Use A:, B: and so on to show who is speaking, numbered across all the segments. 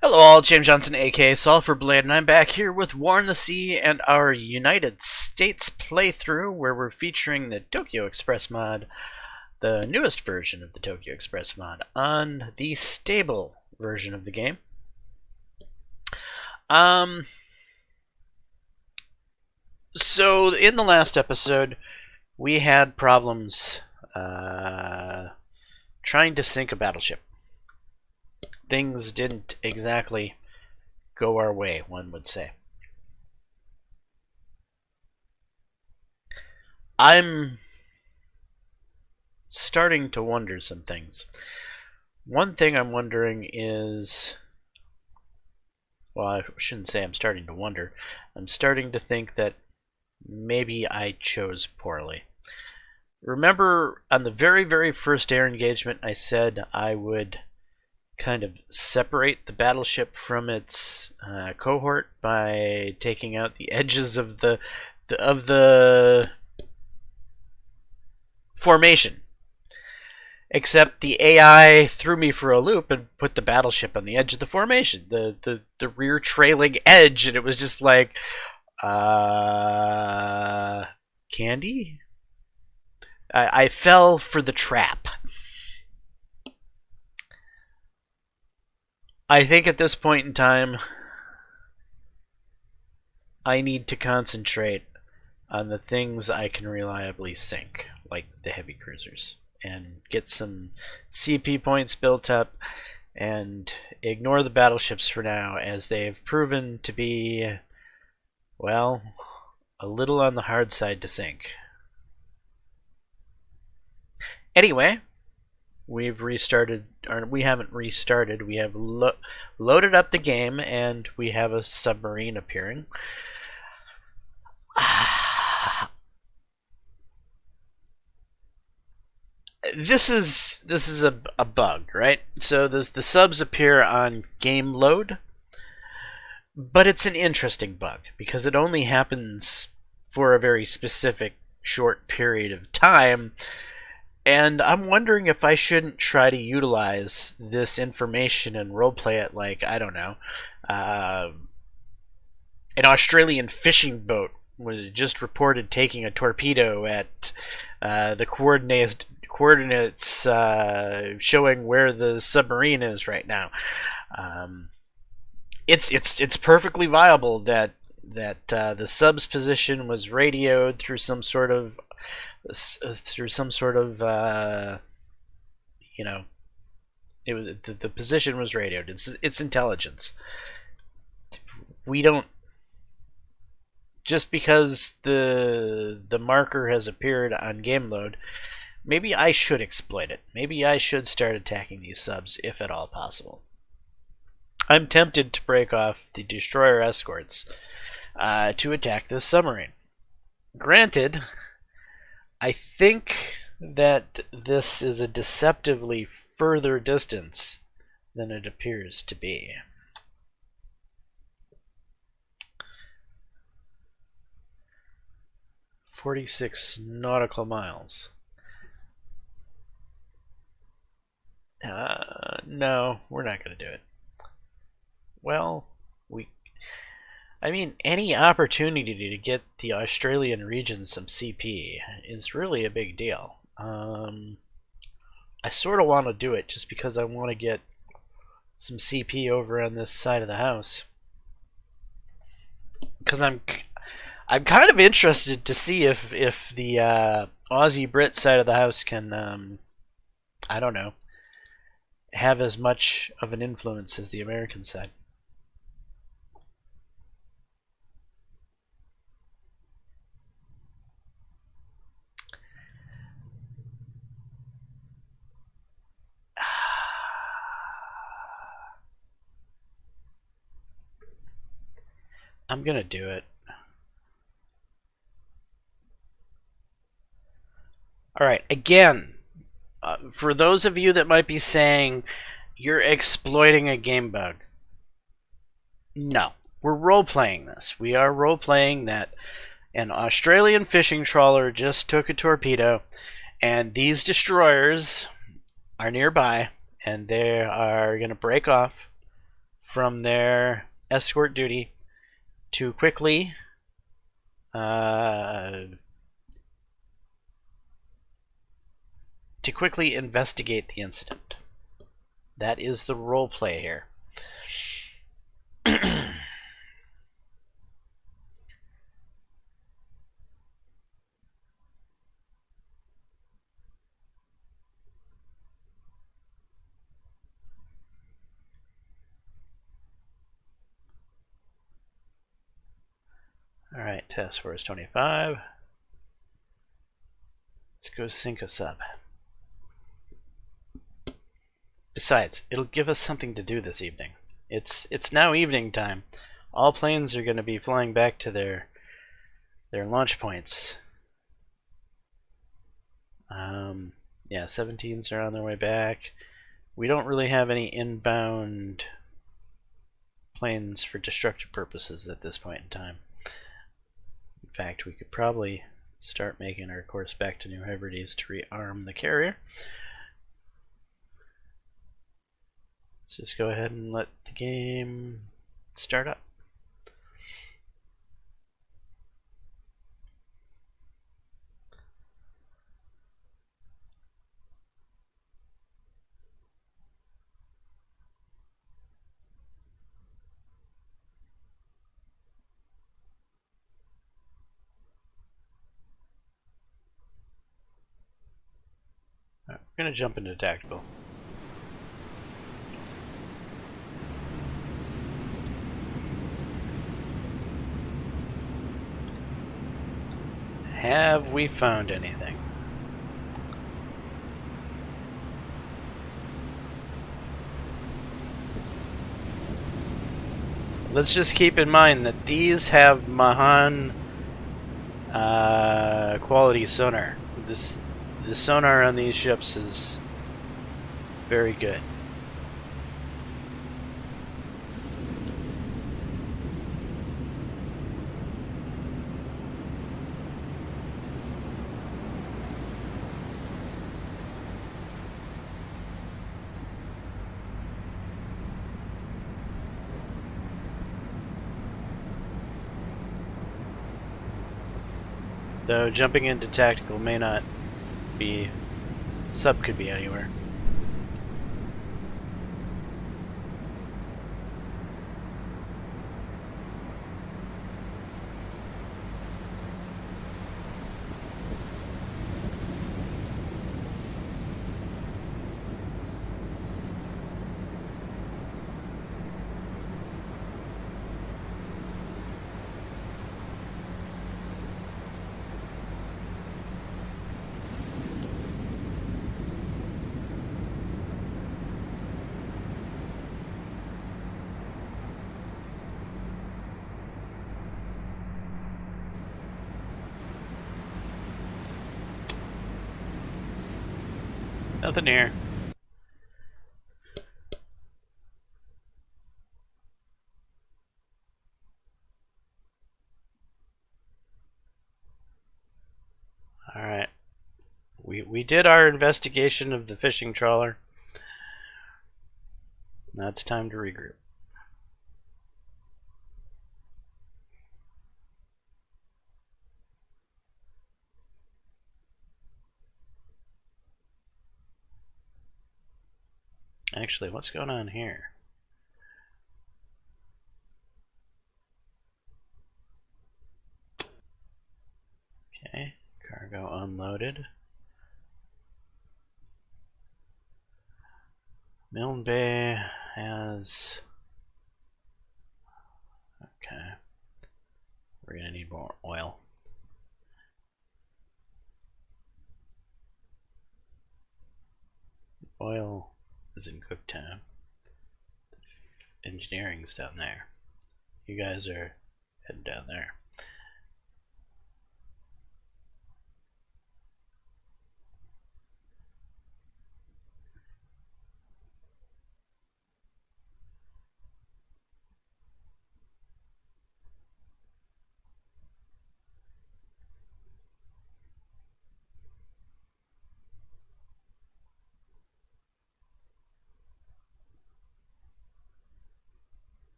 A: Hello all, James Johnson aka Sulphur Blade, and I'm back here with War in the Sea and our United States playthrough where we're featuring the Tokyo Express mod, the newest version of the Tokyo Express mod, on the stable version of the game. So in the last episode, we had problems trying to sink a battleship. Things didn't exactly go our way, one would say. I'm starting to wonder some things. One thing I'm wondering is, well, I shouldn't say I'm starting to wonder. I'm starting to think that maybe I chose poorly. Remember, on the very, very first air engagement, I said I would kind of separate the battleship from its cohort by taking out the edges of the formation. Except the AI threw me for a loop and put the battleship on the edge of the formation, the rear trailing edge, and it was just like, candy? I fell for the trap. I think at this point in time, I need to concentrate on the things I can reliably sink, like the heavy cruisers, and get some CP points built up, and ignore the battleships for now, as they have proven to be, well, a little on the hard side to sink. Anyway, we've restarted, or we haven't restarted, we have loaded up the game, and we have a submarine appearing. This is a bug, right? So the subs appear on game load, but it's an interesting bug, because it only happens for a very specific short period of time. And I'm wondering if I shouldn't try to utilize this information and roleplay it like, I don't know, an Australian fishing boat was just reported taking a torpedo at the coordinates showing where the submarine is right now. It's perfectly viable that the sub's position was radioed through some sort of you know, the position was radioed. It's intelligence. We don't, just because the marker has appeared on game load, maybe I should exploit it. Maybe I should start attacking these subs, if at all possible. I'm tempted to break off the destroyer escorts to attack this submarine. Granted, I think that this is a deceptively further distance than it appears to be. "46 nautical miles. No, we're not going to do it. Well, I mean, any opportunity to get the Australian region some CP is really a big deal. I sort of want to do it just because I want to get some CP over on this side of the house. Because I'm kind of interested to see if the Aussie Brit side of the house can, I don't know, have as much of an influence as the American side. I'm gonna do it. Alright, again, for those of you that might be saying you're exploiting a game bug, no. We're role-playing this. We are role-playing that an Australian fishing trawler just took a torpedo And these destroyers are nearby, and they are going to break off from their escort duty to quickly investigate the incident. That is the role play here. Alright, task force 25. Let's go sync us up. Besides, it'll give us something to do this evening. It's now evening time. All planes are going to be flying back to their launch points. Yeah, 17s are on their way back. We don't really have any inbound planes for destructive purposes at this point in time. In fact, we could probably start making our course back to New Hebrides to rearm the carrier. Let's just go ahead and let the game start up. Right, we're going to jump into tactical. Have we found anything? Let's just keep in mind that these have Mahan quality sonar. The sonar on these ships is very good. Though jumping into tactical may not be... Sub could be anywhere. Nothing here. Alright. We did our investigation of the fishing trawler. Now it's time to regroup. Actually, what's going on here? Okay, cargo unloaded. Milne Bay has... Okay. We're gonna need more oil. Oil is in Cooktown. Engineering's down there. You guys are heading down there.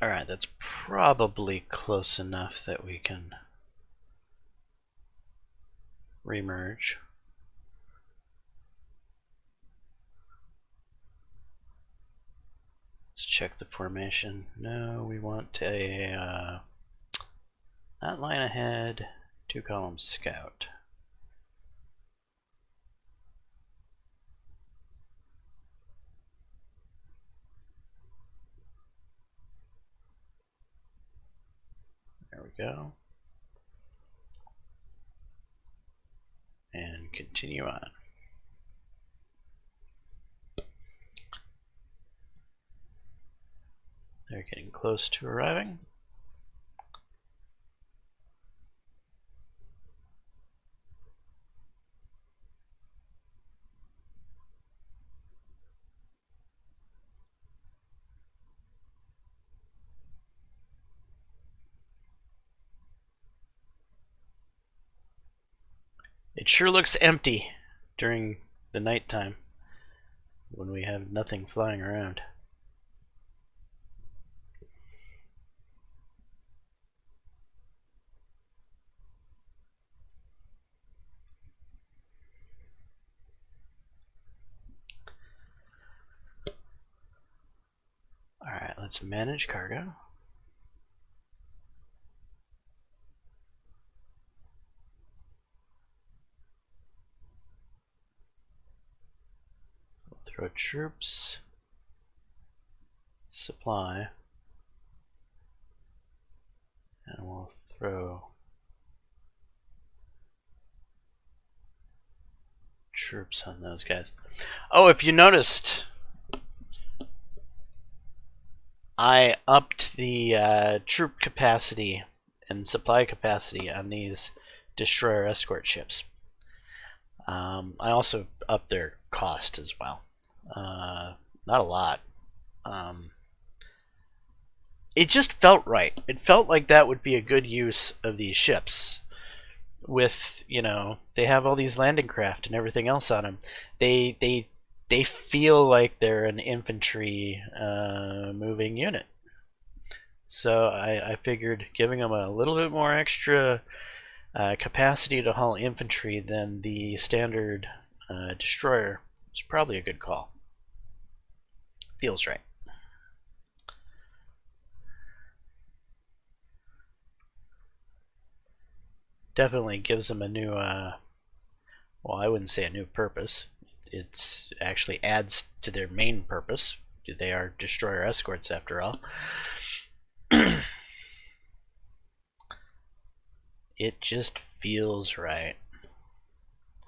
A: Alright, that's probably close enough that we can remerge. Let's check the formation. No, we want a not line ahead, 2-column scout. There we go. And continue on. They're getting close to arriving. It sure looks empty during the nighttime when we have nothing flying around. Alright, let's manage cargo. So we'll throw troops, supply, and we'll throw troops on those guys. Oh, if you noticed, I upped the troop capacity and supply capacity on these destroyer escort ships. I also upped their cost as well. Not a lot. It just felt right. It felt like that would be a good use of these ships. With, you know, they have all these landing craft and everything else on them. They feel like they're an infantry moving unit. So I figured giving them a little bit more extra capacity to haul infantry than the standard destroyer is probably a good call. Feels right. Definitely gives them a new, well, I wouldn't say a new purpose. It's actually adds to their main purpose. They are destroyer escorts after all. It just feels right.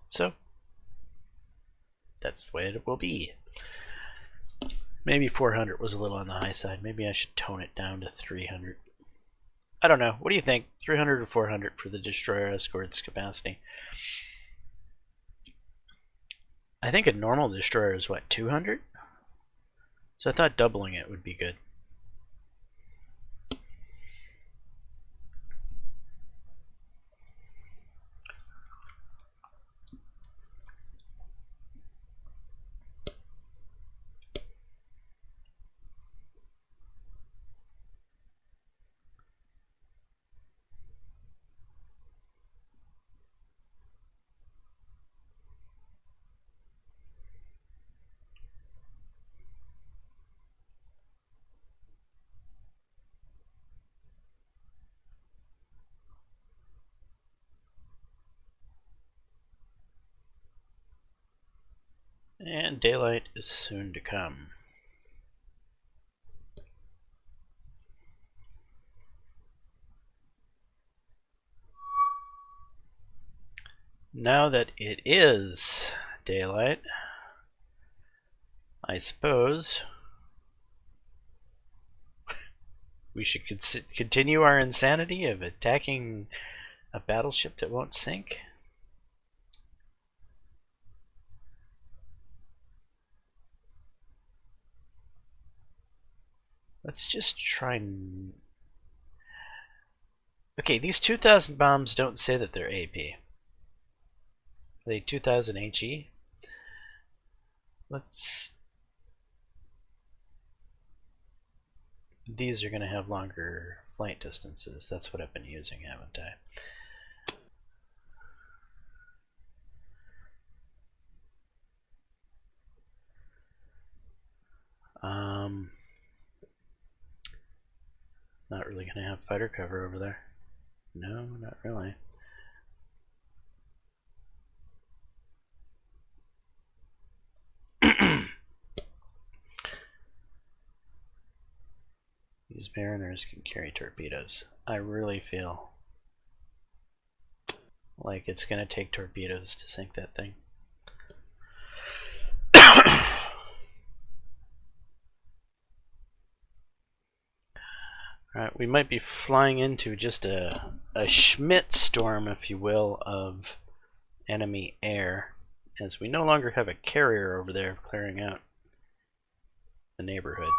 A: So, that's the way it will be. Maybe 400 was a little on the high side. Maybe I should tone it down to 300. I don't know. What do you think? 300 or 400 for the destroyer escorts capacity? I think a normal destroyer is what, 200? So I thought doubling it would be good. And daylight is soon to come. Now that it is daylight, I suppose we should continue our insanity of attacking a battleship that won't sink. Let's just try and... Okay, these 2,000 bombs don't say that they're AP. Are they 2,000 HE? Let's... these are going to have longer flight distances. That's what I've been using, haven't I? Not really going to have fighter cover over there. No, not really. These mariners can carry torpedoes. I really feel like it's going to take torpedoes to sink that thing. Alright, we might be flying into just a Schmidt storm, if you will, of enemy air, as we no longer have a carrier over there clearing out the neighborhood.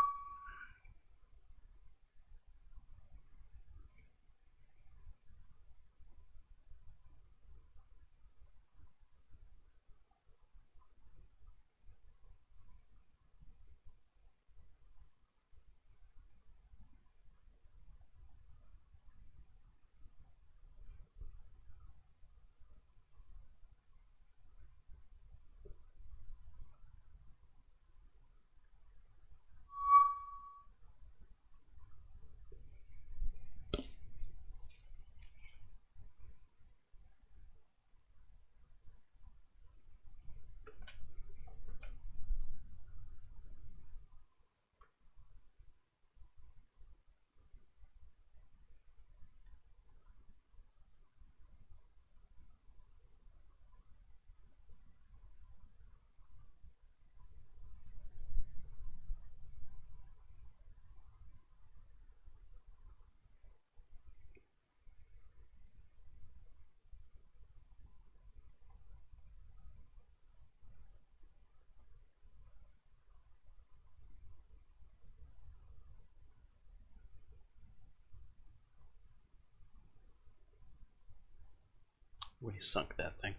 A: We sunk that thing.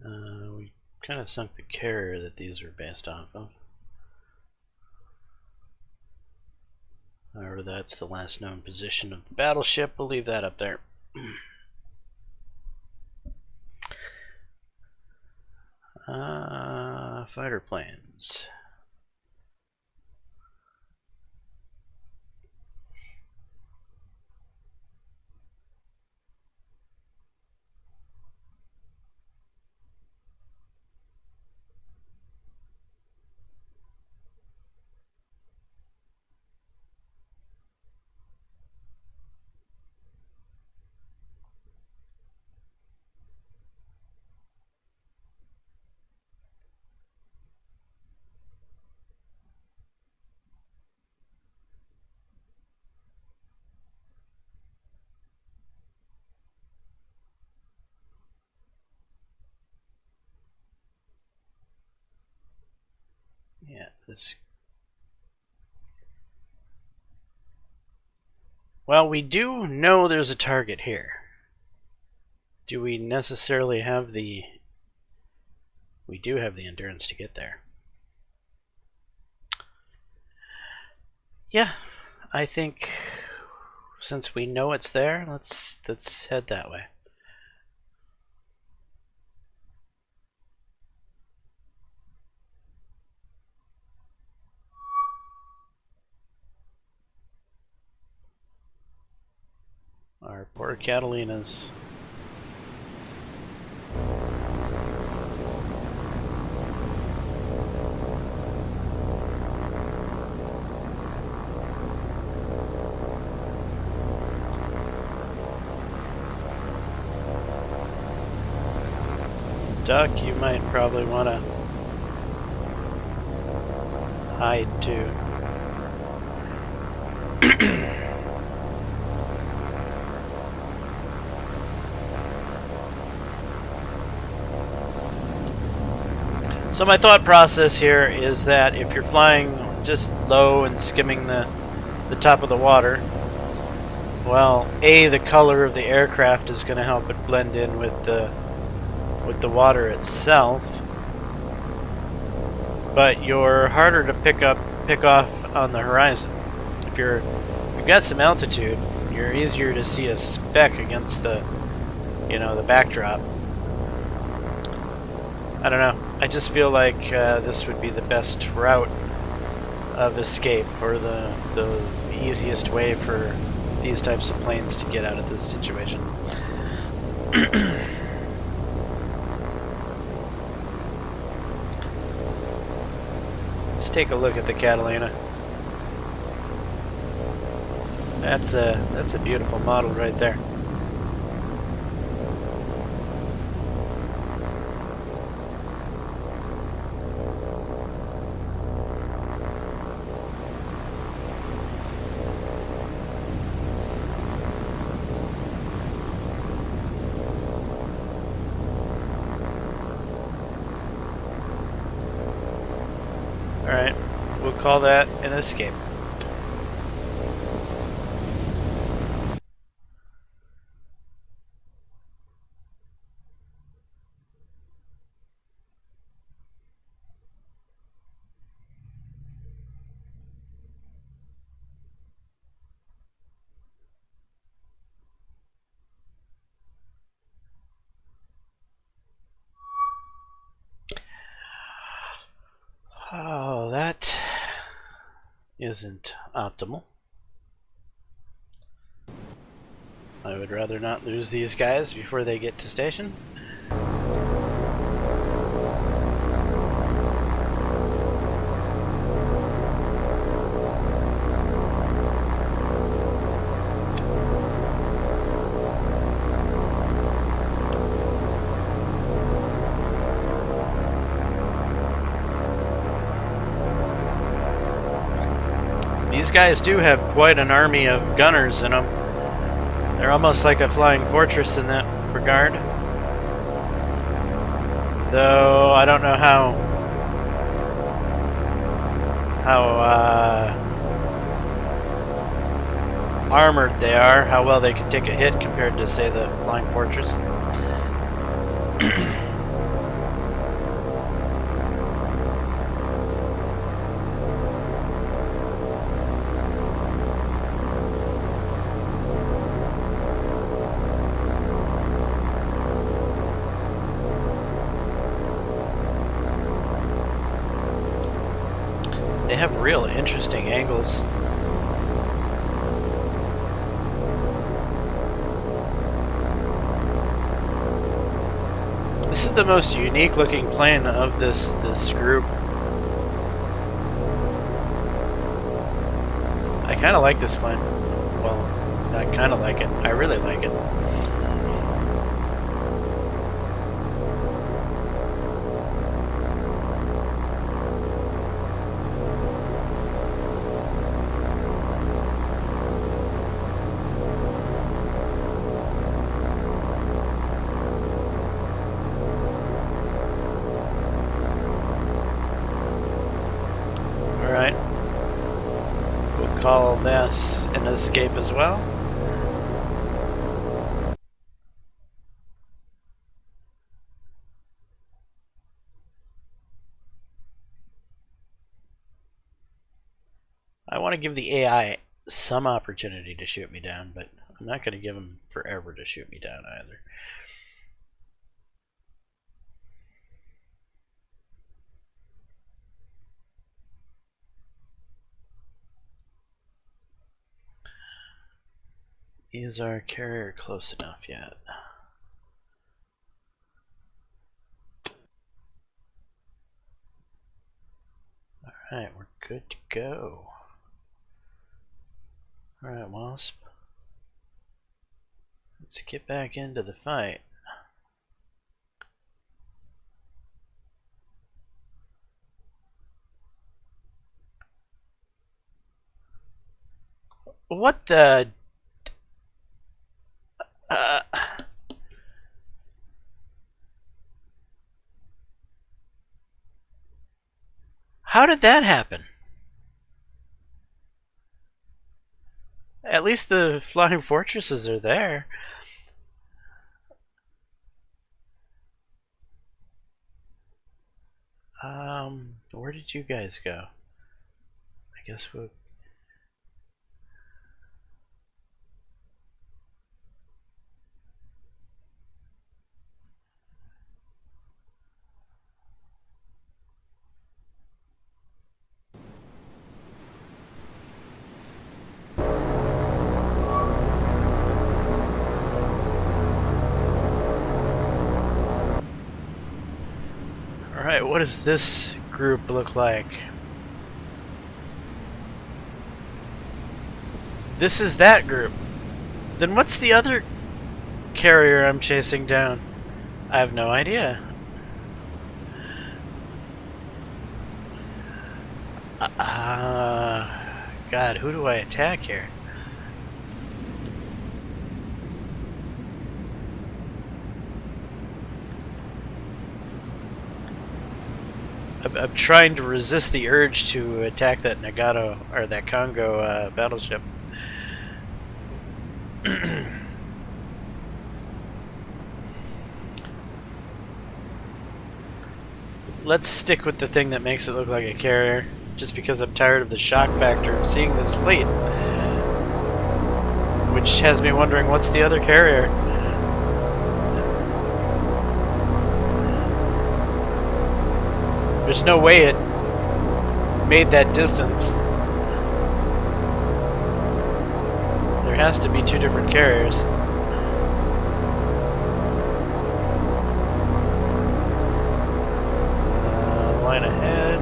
A: We kind of sunk the carrier that these are based off of. However, that's the last known position of the battleship. We'll leave that up there. Fighter planes. Yeah, this. Well, we do know there's a target here. Do we necessarily have the... We do have the endurance to get there. Yeah, I think since we know it's there, let's head that way. Our poor Catalinas. Duck, you might probably want to hide too. So my thought process here is that if you're flying just low and skimming the top of the water, well, A, the color of the aircraft is going to help it blend in with the water itself. but you're harder to pick off on the horizon. If you've got some altitude, you're easier to see a speck against the the backdrop. I don't know. I just feel like this would be the best route of escape, or the easiest way for these types of planes to get out of this situation. Let's take a look at the Catalina. That's a beautiful model right there. Alright, we'll call that an escape. Oh, that isn't optimal. I would rather not lose these guys before they get to station. These guys do have quite an army of gunners in them. They're almost like a flying fortress in that regard. Though I don't know how armored they are, how well they can take a hit compared to, say, the flying fortress. They have real interesting angles. This is the most unique looking plane of this group. I kind of like this plane. Well, I kind of like it. I really like it. Call this an escape as well. I want to give the AI some opportunity to shoot me down, but I'm not going to give them forever to shoot me down either. Is our carrier close enough yet? Alright, we're good to go. Alright, Wasp. Let's get back into the fight. What the... How did that happen? At least the flying fortresses are there. Where did you guys go? I guess we'll... Alright, what does this group look like? This is that group. Then what's the other carrier I'm chasing down? I have no idea. God, who do I attack here? I'm trying to resist the urge to attack that Nagato, or that Congo battleship. Let's stick with the thing that makes it look like a carrier, just because I'm tired of the shock factor of seeing this fleet. Which has me wondering, what's the other carrier? There's no way it made that distance. There has to be two different carriers. Line ahead.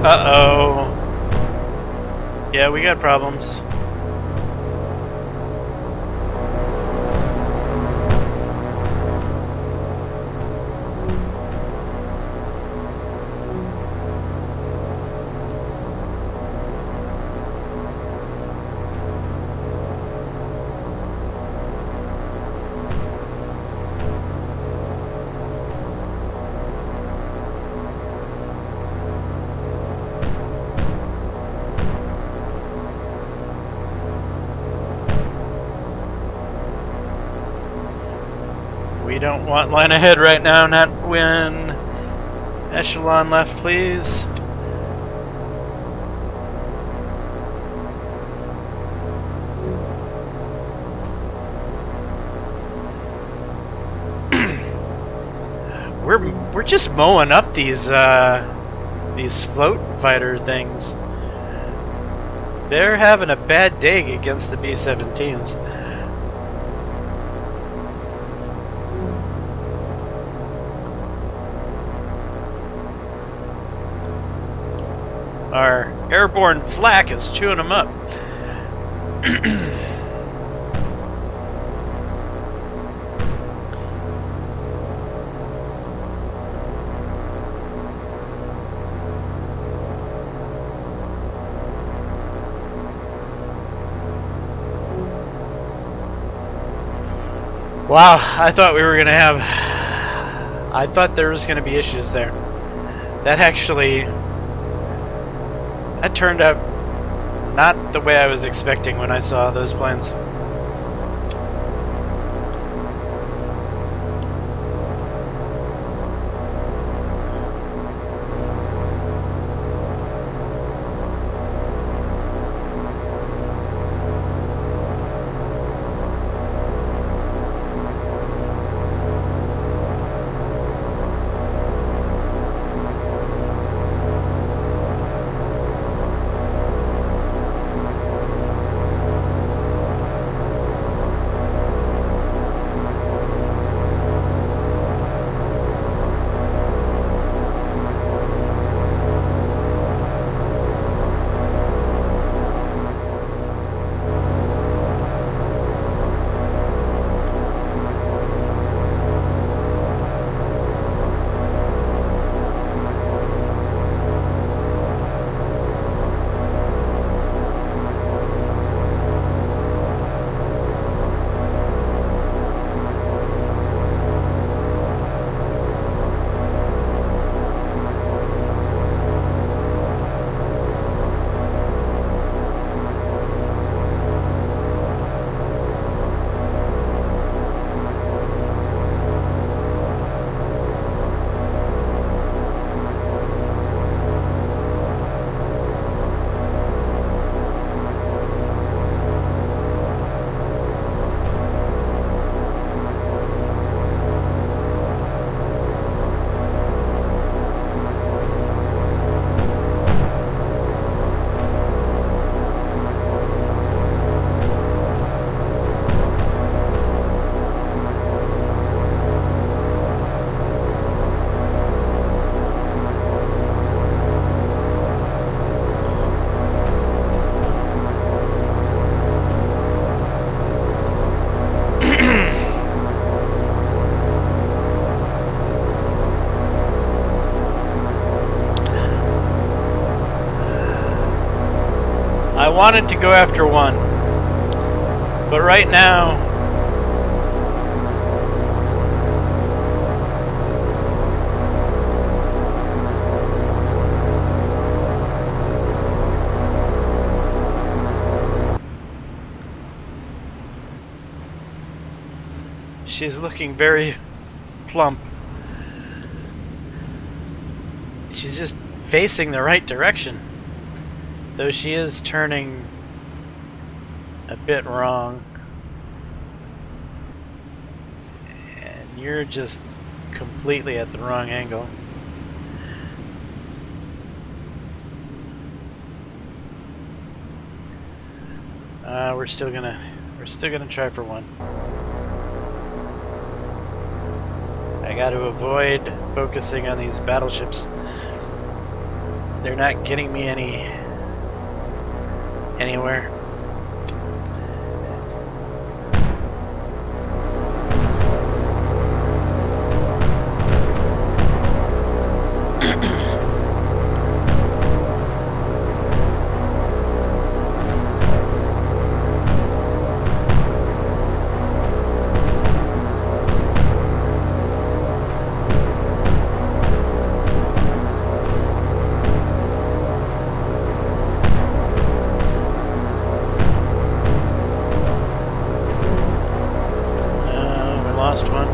A: Uh-oh. Yeah, we got problems. We don't want line ahead right now, not when echelon left, please. We're just mowing up these float fighter things. They're having a bad day against the B-17s. Our airborne flak is chewing them up. Wow, I thought we were gonna have... I thought there was gonna be issues there. That turned out not the way I was expecting when I saw those planes. wanted to go after one, but right now she's looking very plump. She's just facing the right direction, though she is turning a bit wrong. And you're just completely at the wrong angle. We're still gonna try for one. I got to avoid focusing on these battleships. They're not getting me anywhere. Lost one.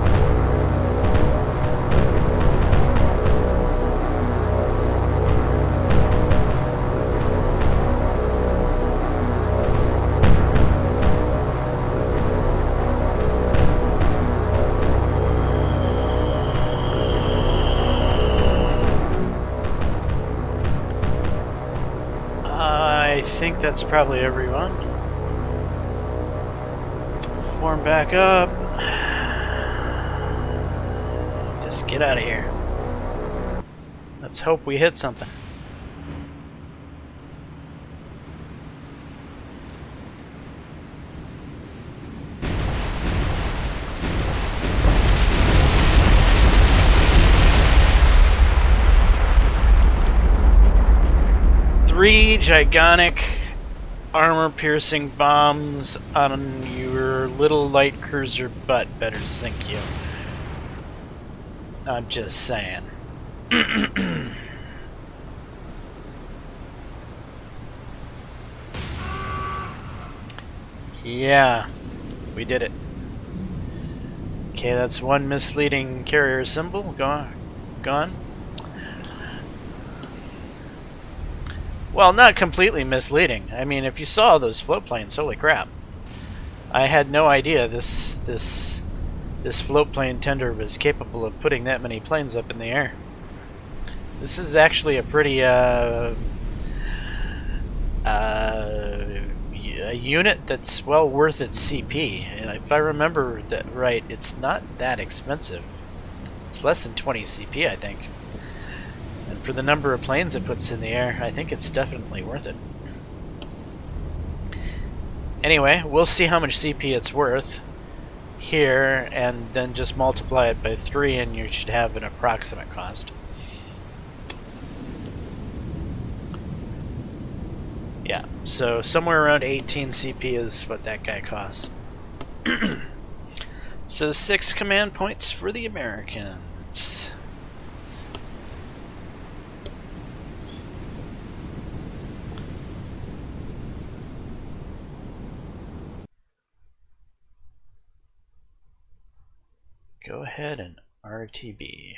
A: I think that's probably everyone. Form back up. Just get out of here. Let's hope we hit something. Three gigantic armor-piercing bombs on your little light cruiser butt better sink you. I'm just saying. Yeah, we did it. Okay, that's one misleading carrier symbol. Gone. Well, not completely misleading. I mean, if you saw those float planes, holy crap. I had no idea this float plane tender was capable of putting that many planes up in the air. This is actually a pretty a unit that's well worth its CP. And if I remember that right, it's not that expensive. It's less than 20 CP, I think. And for the number of planes it puts in the air, I think it's definitely worth it. Anyway, we'll see how much CP it's worth here, and then just multiply it by 3 and you should have an approximate cost. Yeah, so somewhere around 18 CP is what that guy costs. So 6 command points for the Americans. Go ahead and RTB.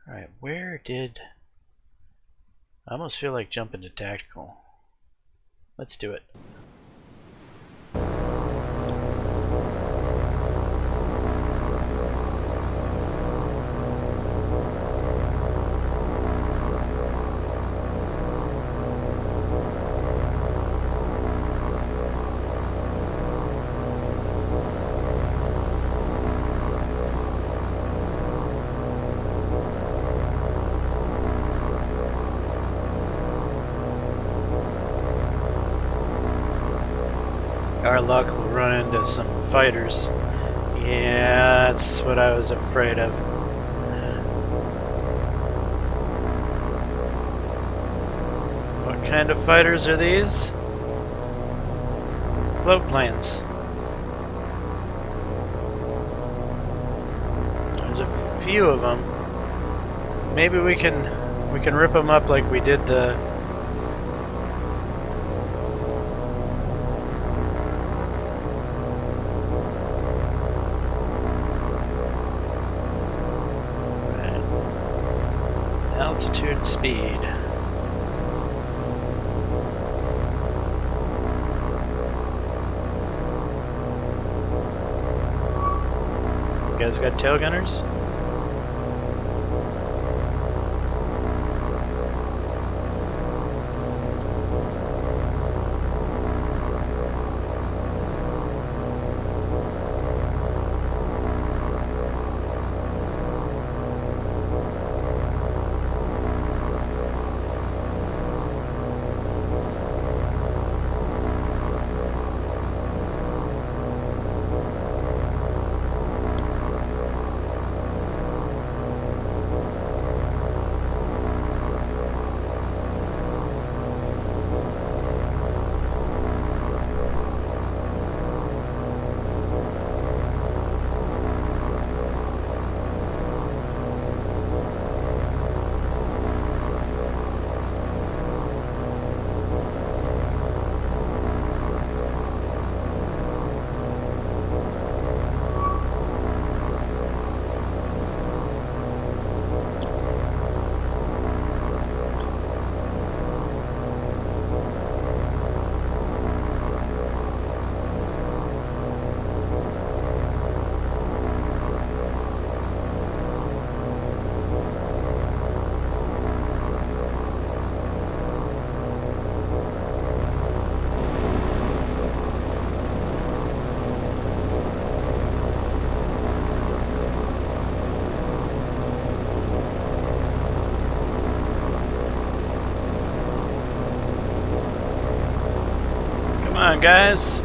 A: Alright, where did... I almost feel like jumping to tactical. Let's do it. our luck, we'll run into some fighters. Yeah, that's what I was afraid of. What kind of fighters are these? Float planes. There's a few of them. Maybe we can rip them up like we did the altitude speed. You guys got tail gunners? Come on, guys.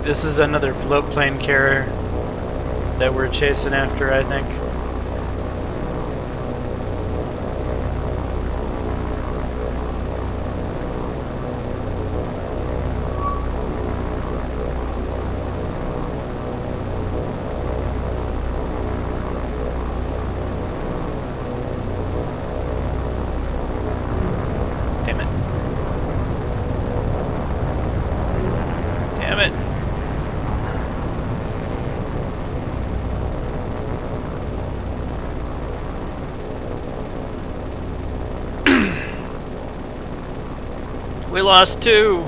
A: This is another float plane carrier that we're chasing after, I think. Damn it. Damn it. We lost two.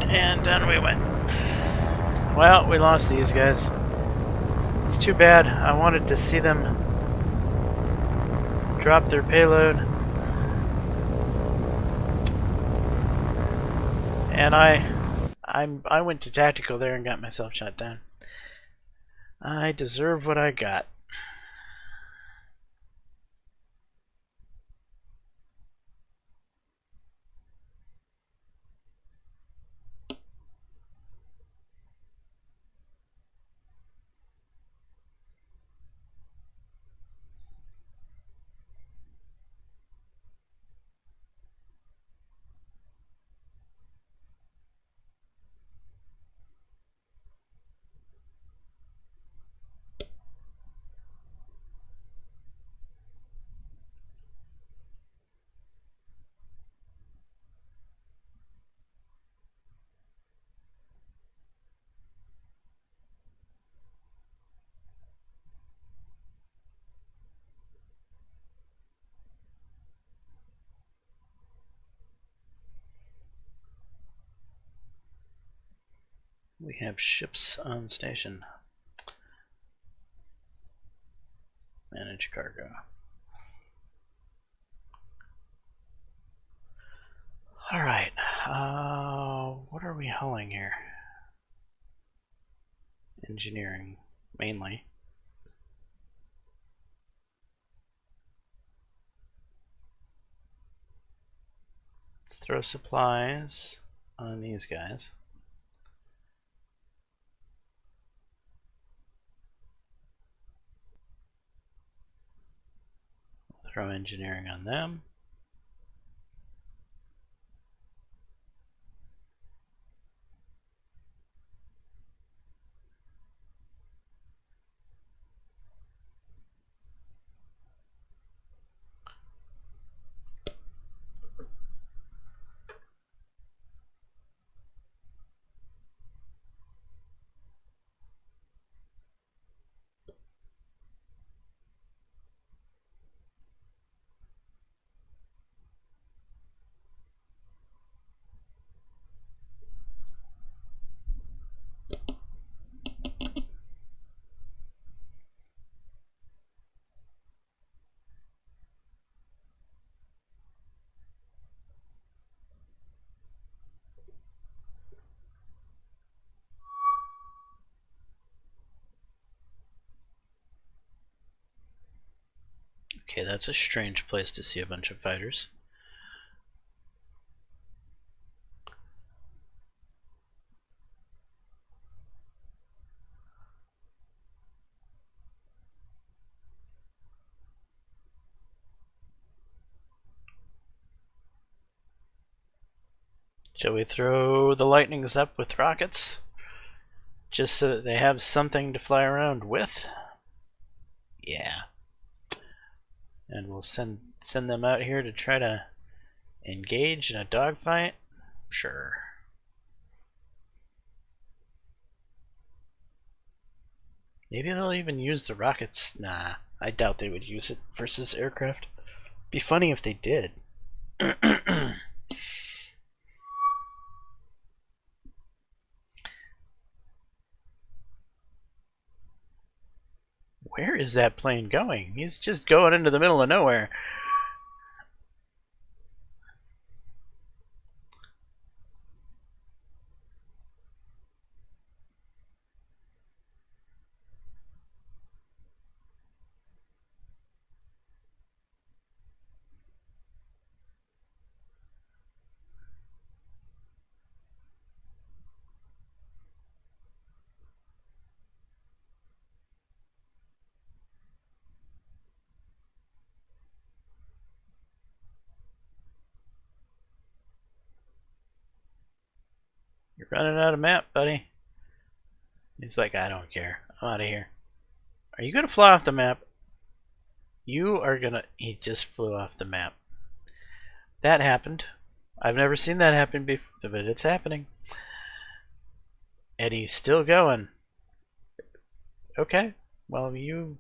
A: And down we went. Well, we lost these guys. It's too bad. I wanted to see them drop their payload. And I went to tactical there and got myself shot down. I deserve what I got. We have ships on station. Manage cargo. Alright, what are we hulling here? Engineering, mainly. Let's throw supplies on these guys. Throw engineering on them. Okay, that's a strange place to see a bunch of fighters. Shall we throw the lightnings up with rockets? Just so that they have something to fly around with? Yeah. And we'll send them out here to try to engage in a dogfight? Sure. Maybe they'll even use the rockets. Nah, I doubt they would use it versus aircraft. Be funny if they did. Where is that plane going? He's just going into the middle of nowhere. You're running out of map, buddy. He's like, I don't care. I'm out of here. Are you gonna fly off the map? You are gonna... He just flew off the map. That happened. I've never seen that happen before, but it's happening. And he's still going. Okay. Well, you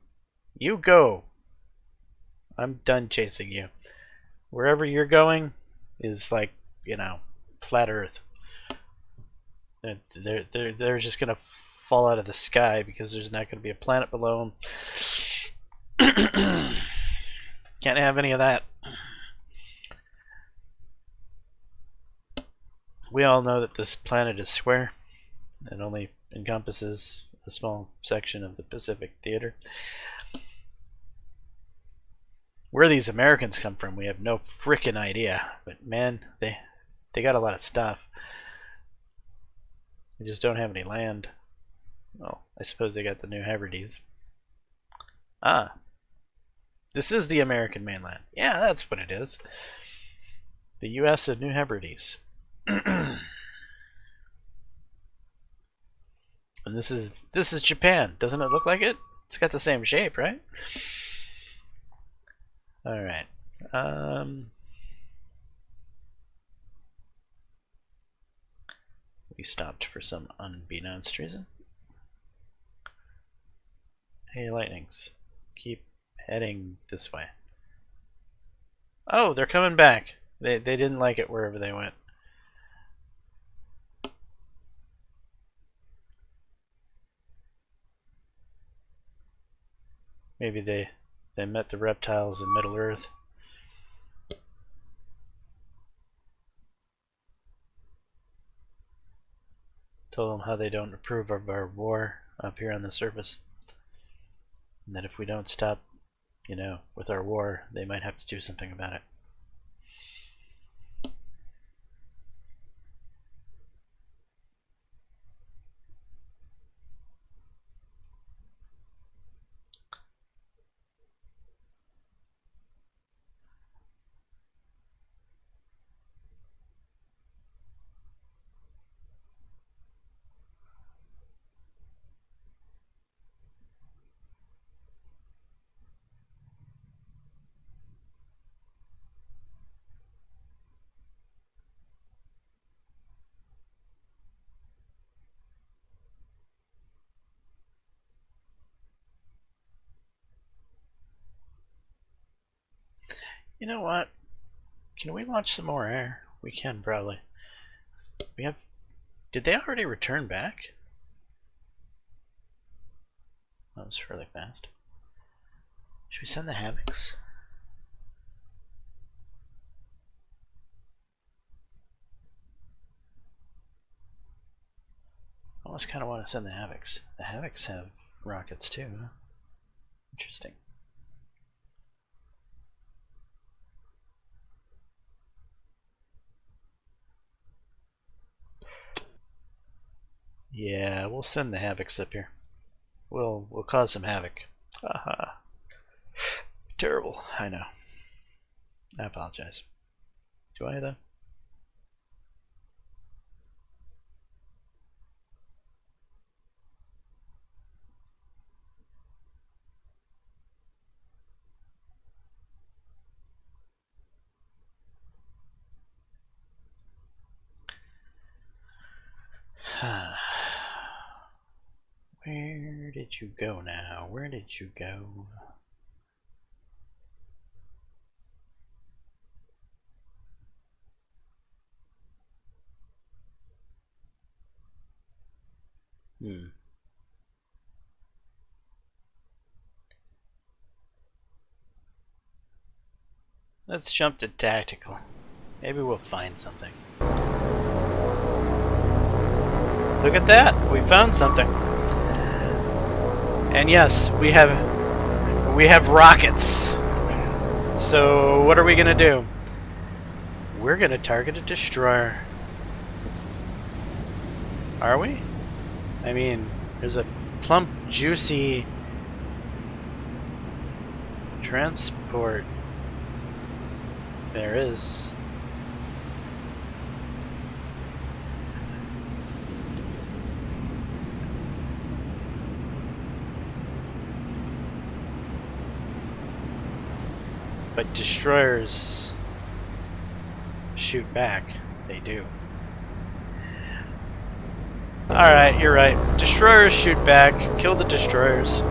A: go. I'm done chasing you. Wherever you're going is like, you know, flat Earth. They're just gonna fall out of the sky because there's not gonna be a planet below them. Can't have any of that. We all know that this planet is square. It only encompasses a small section of the Pacific theater. Where these Americans come from, we have no frickin' idea. But man, they got a lot of stuff. They just don't have any land. Well, I suppose they got the New Hebrides. Ah. This is the American mainland. Yeah, that's what it is. The U.S. of New Hebrides. And this is Japan. Doesn't it look like it? It's got the same shape, right? Alright. We stopped for some unbeknownst reason. Hey, lightnings. Keep heading this way. Oh, they're coming back. They didn't like it wherever they went. Maybe they met the reptiles in Middle Earth. Told them how they don't approve of our war up here on the surface. And that if we don't stop, with our war, they might have to do something about it. You know what? Can we launch some more air? We can, probably. We have... Did they already return back? That was fairly fast. Should we send the Havocs? I almost kind of want to send the Havocs. The Havocs have rockets too, huh? Interesting. Yeah, we'll send the Havocs up here. We'll cause some havoc. Haha. Terrible, I know. I apologize. Do I though? Where did you go now? Where did you go? Let's jump to tactical. Maybe we'll find something. Look at that! We found something. And yes, we have rockets. So what are we gonna do? We're gonna target a destroyer. Are we? I mean, there's a plump, juicy transport. There is. But destroyers shoot back. They do. Alright, you're right. Destroyers shoot back. Kill the destroyers.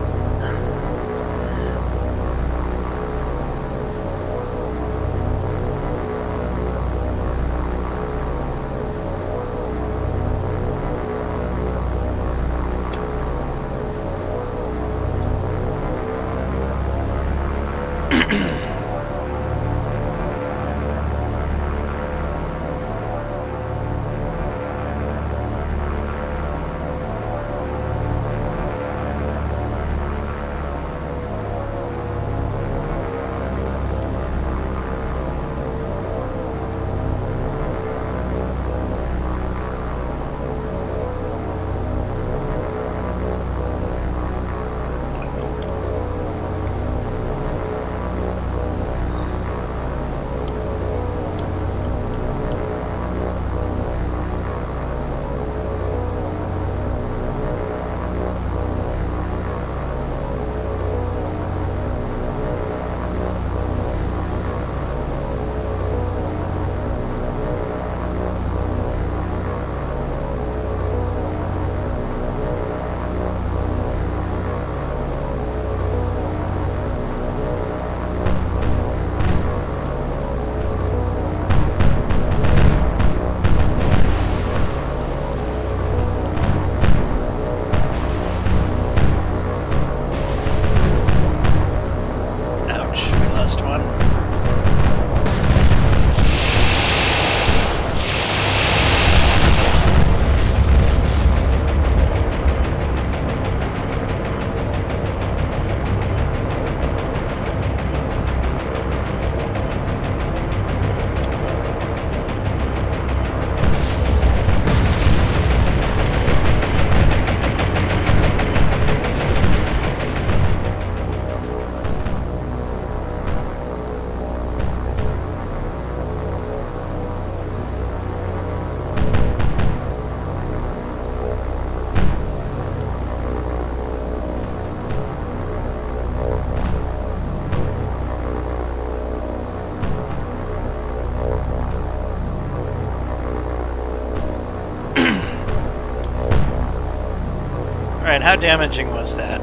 A: Alright, how damaging was that?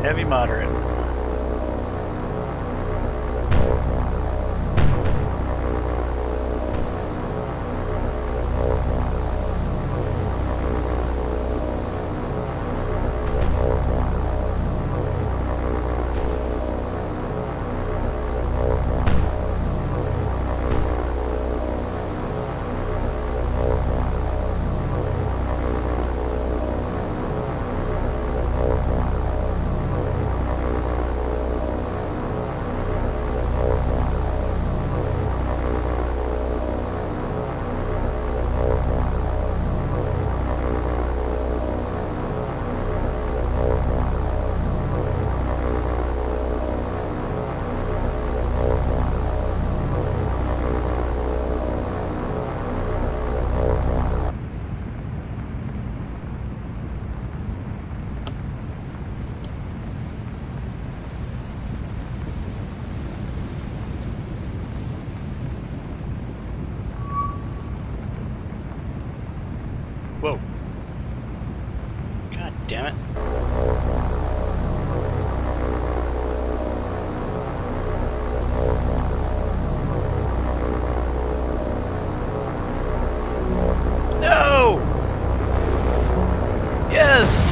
A: Heavy, moderate. Whoa. God damn it. No! Yes!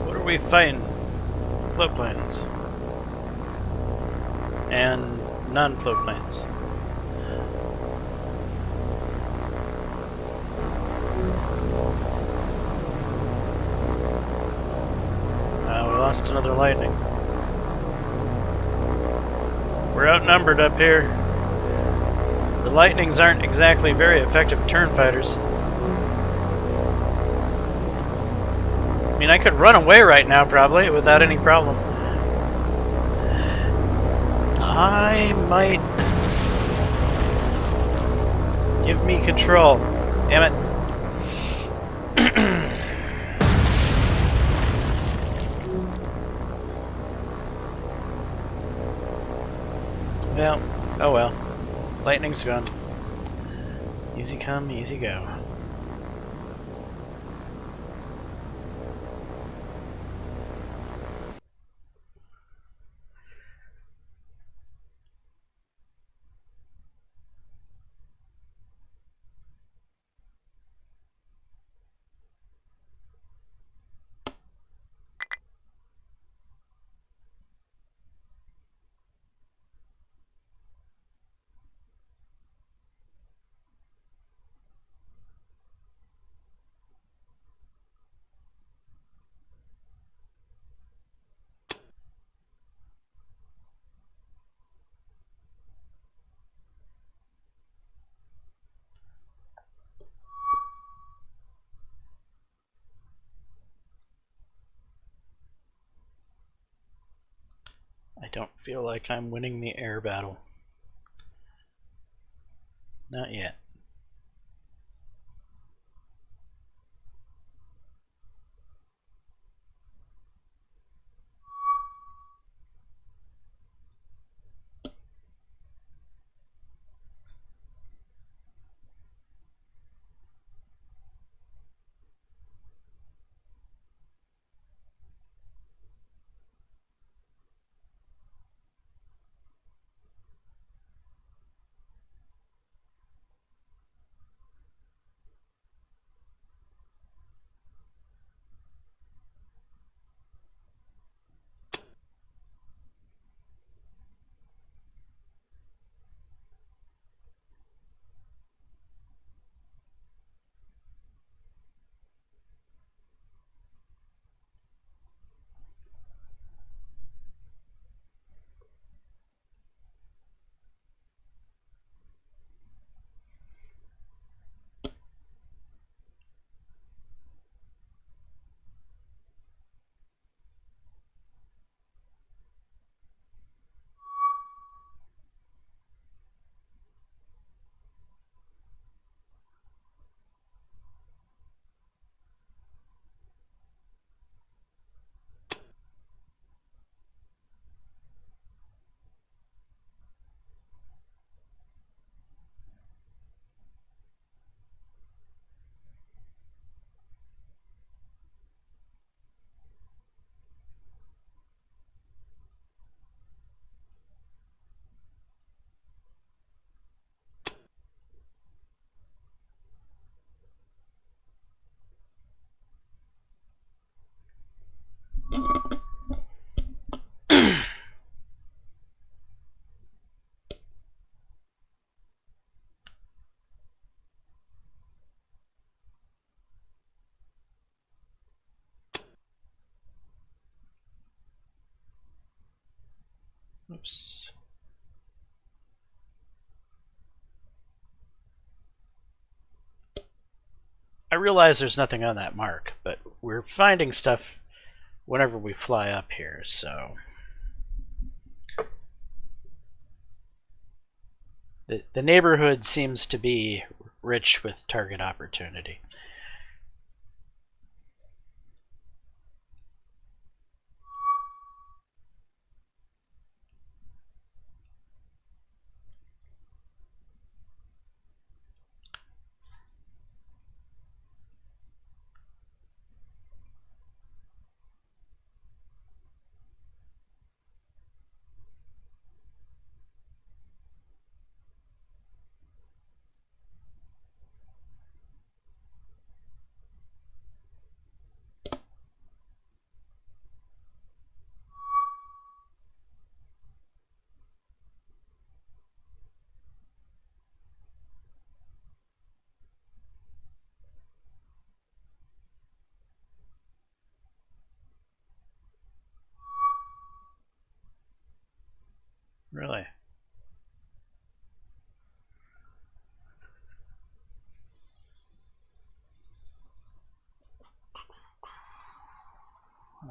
A: What are we fighting? Float planes. And non-float planes. We lost another lightning. We're outnumbered up here. The lightnings aren't exactly very effective turn fighters. I mean, I could run away right now probably without any problem. I might... Give me control. Damn it. Well, oh well. Lightning's gone. Easy come, easy go. I don't feel like I'm winning the air battle. Not yet. Whoops. I realize there's nothing on that mark, but we're finding stuff whenever we fly up here, so... The neighborhood seems to be rich with target opportunity. Really?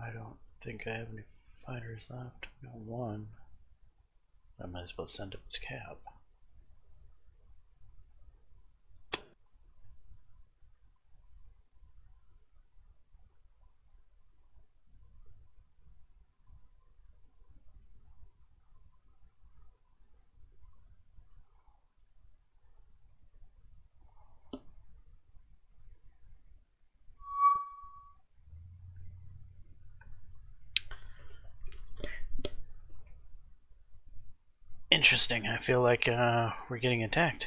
A: I don't think I have any fighters left. I've got one. I might as well send up his cab. Interesting. I feel like we're getting attacked.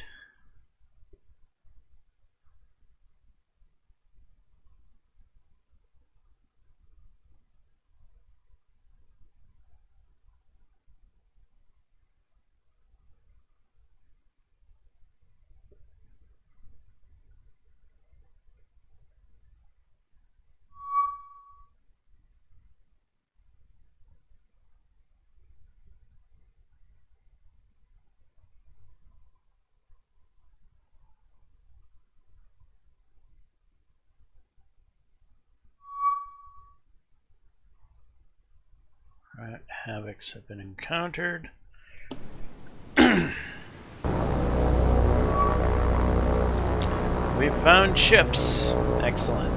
A: Alright, havocs have been encountered. We've found ships. Excellent.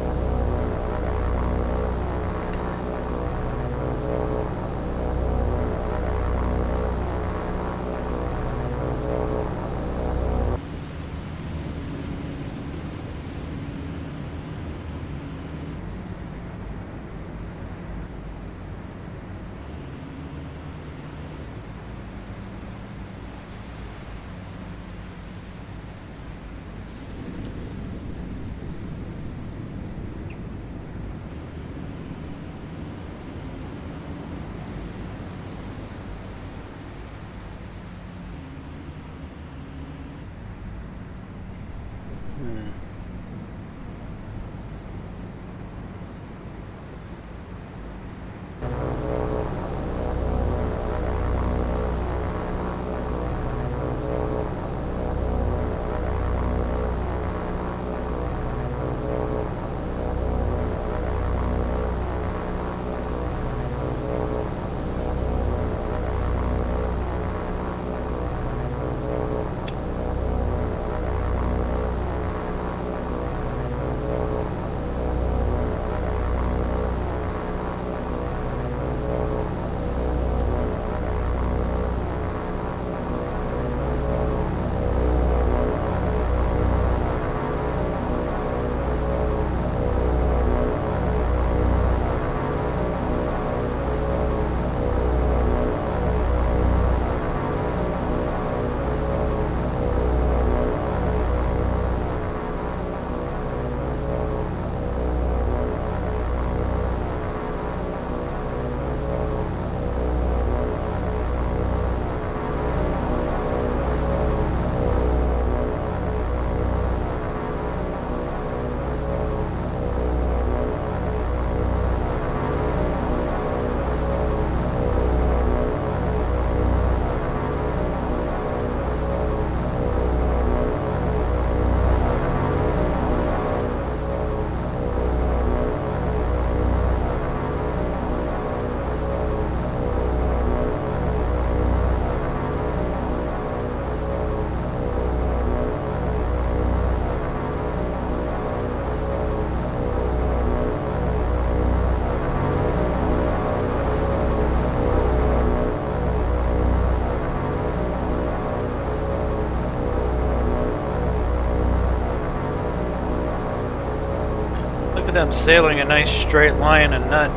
A: of them sailing a nice straight line and not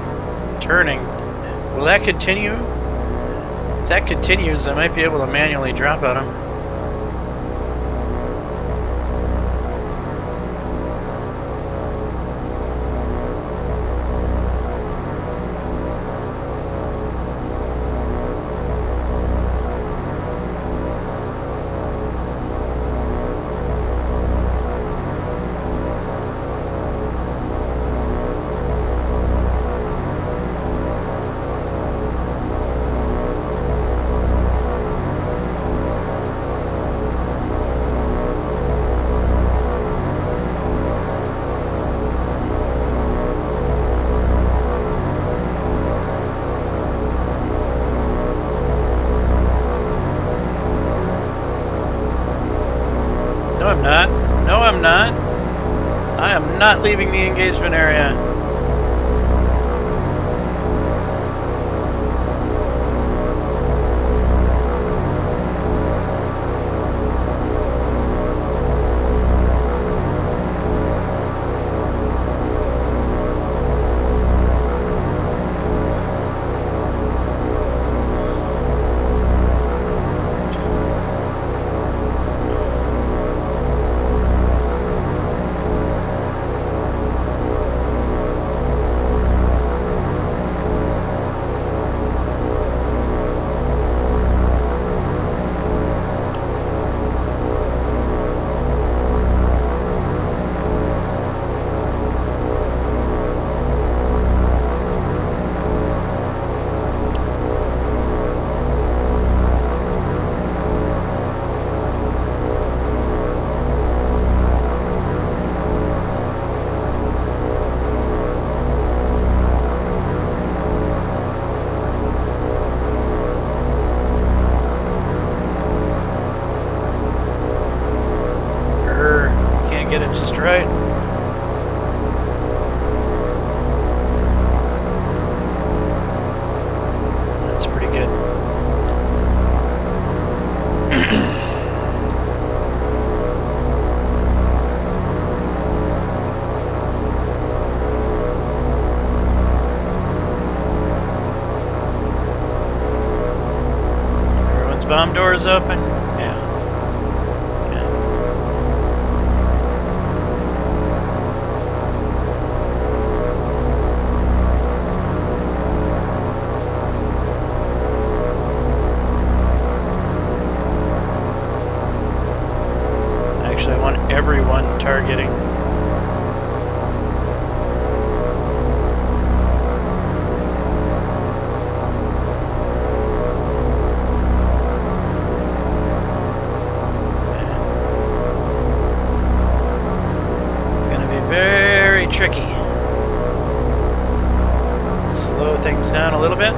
A: turning. Will that continue? If that continues, I might be able to manually drop on them. No, I'm not. No, I'm not. I am not leaving the engagement area. Get it just right. That's pretty good. Everyone's bomb doors open. Yeah. I want everyone targeting. It's going to be very tricky. Slow things down a little bit.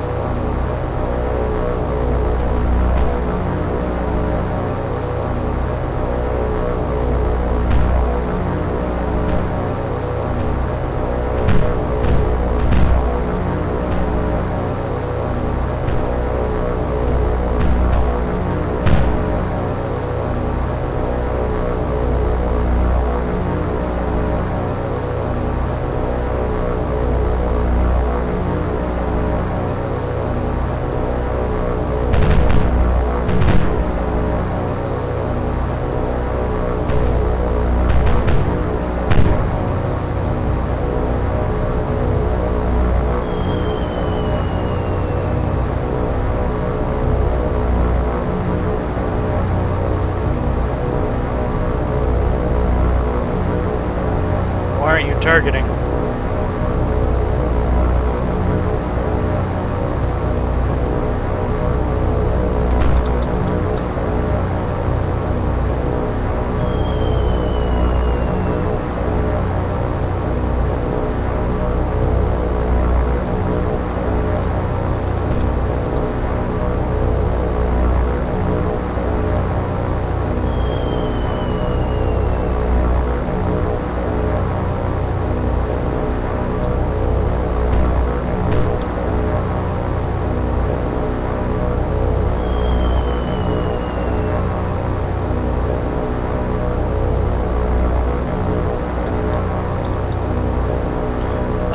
A: Targeting.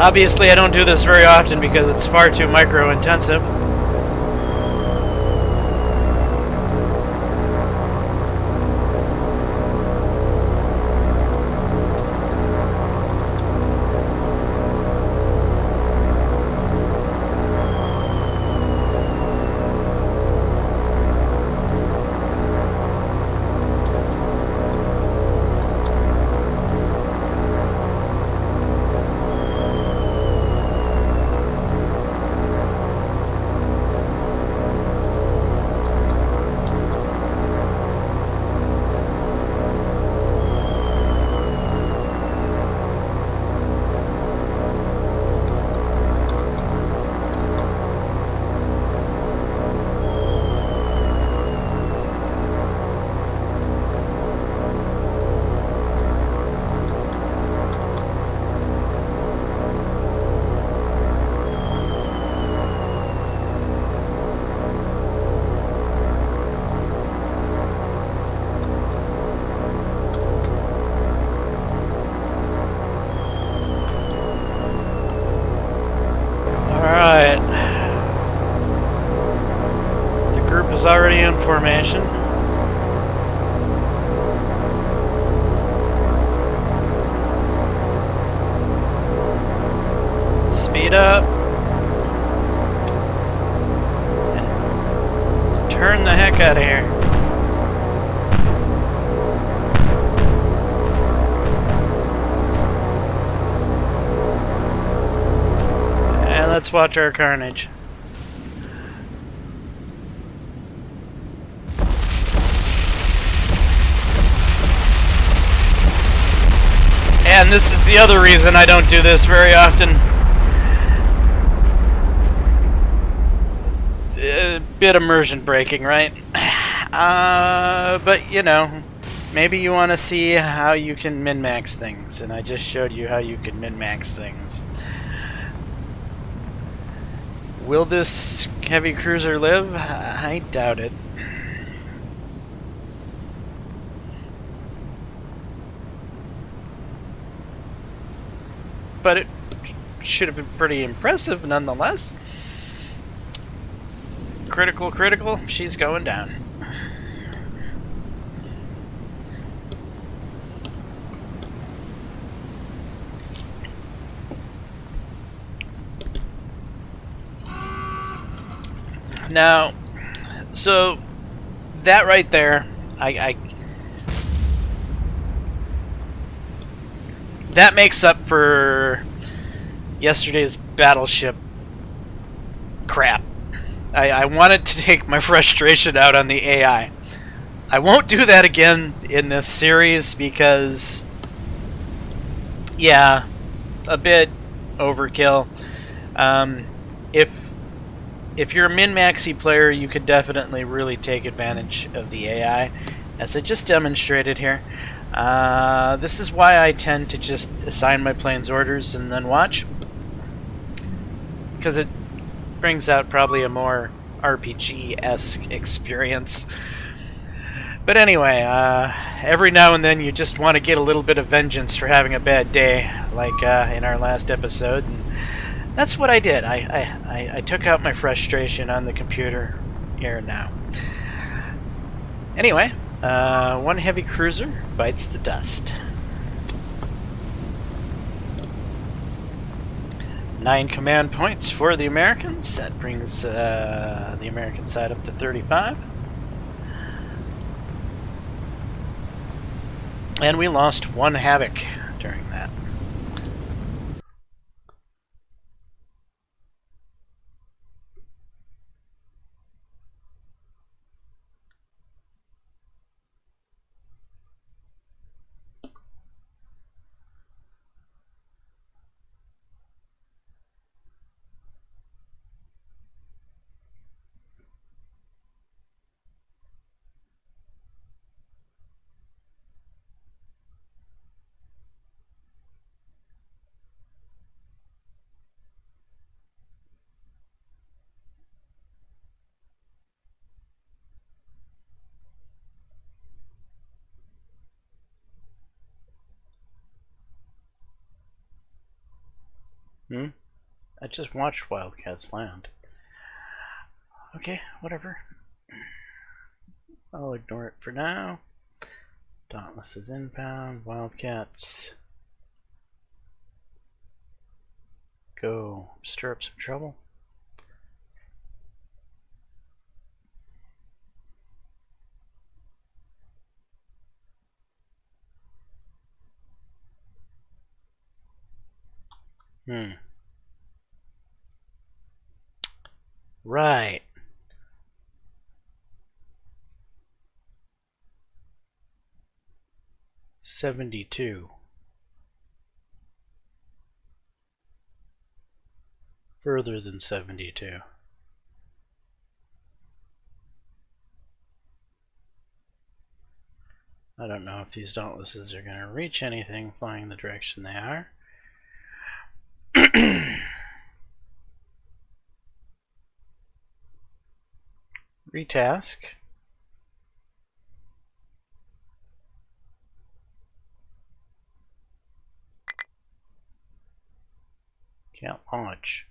A: Obviously, I don't do this very often because it's far too micro-intensive. Alright. The group is already in formation. Speed up. And turn the heck out of here. And let's watch our carnage. And this is the other reason I don't do this very often. A bit immersion breaking, right? But you know, maybe you want to see how you can min-max things, and I just showed you how you can min-max things. Will this heavy cruiser live? I doubt it. But it should have been pretty impressive nonetheless. Critical, critical, she's going down. Now, so that right there, that makes up for yesterday's battleship crap. I wanted to take my frustration out on the AI. I won't do that again in this series because, yeah, a bit overkill. If you're a min-maxy player, you could definitely really take advantage of the AI, as I just demonstrated here. This is why I tend to just assign my planes orders and then watch, because it brings out probably a more RPG-esque experience. But anyway, every now and then you just want to get a little bit of vengeance for having a bad day, like in our last episode. And that's what I did. I took out my frustration on the computer here now. Anyway, one heavy cruiser bites the dust. 9 command points for the Americans. That brings the American side up to 35. And we lost 1 Havoc during that. I just watched Wildcats land. Okay, whatever. I'll ignore it for now. Dauntless is inbound. Wildcats. Go stir up some trouble. Right. $72. Further than 72. I don't know if these Dauntlesses are going to reach anything flying the direction they are. Retask. Can't launch.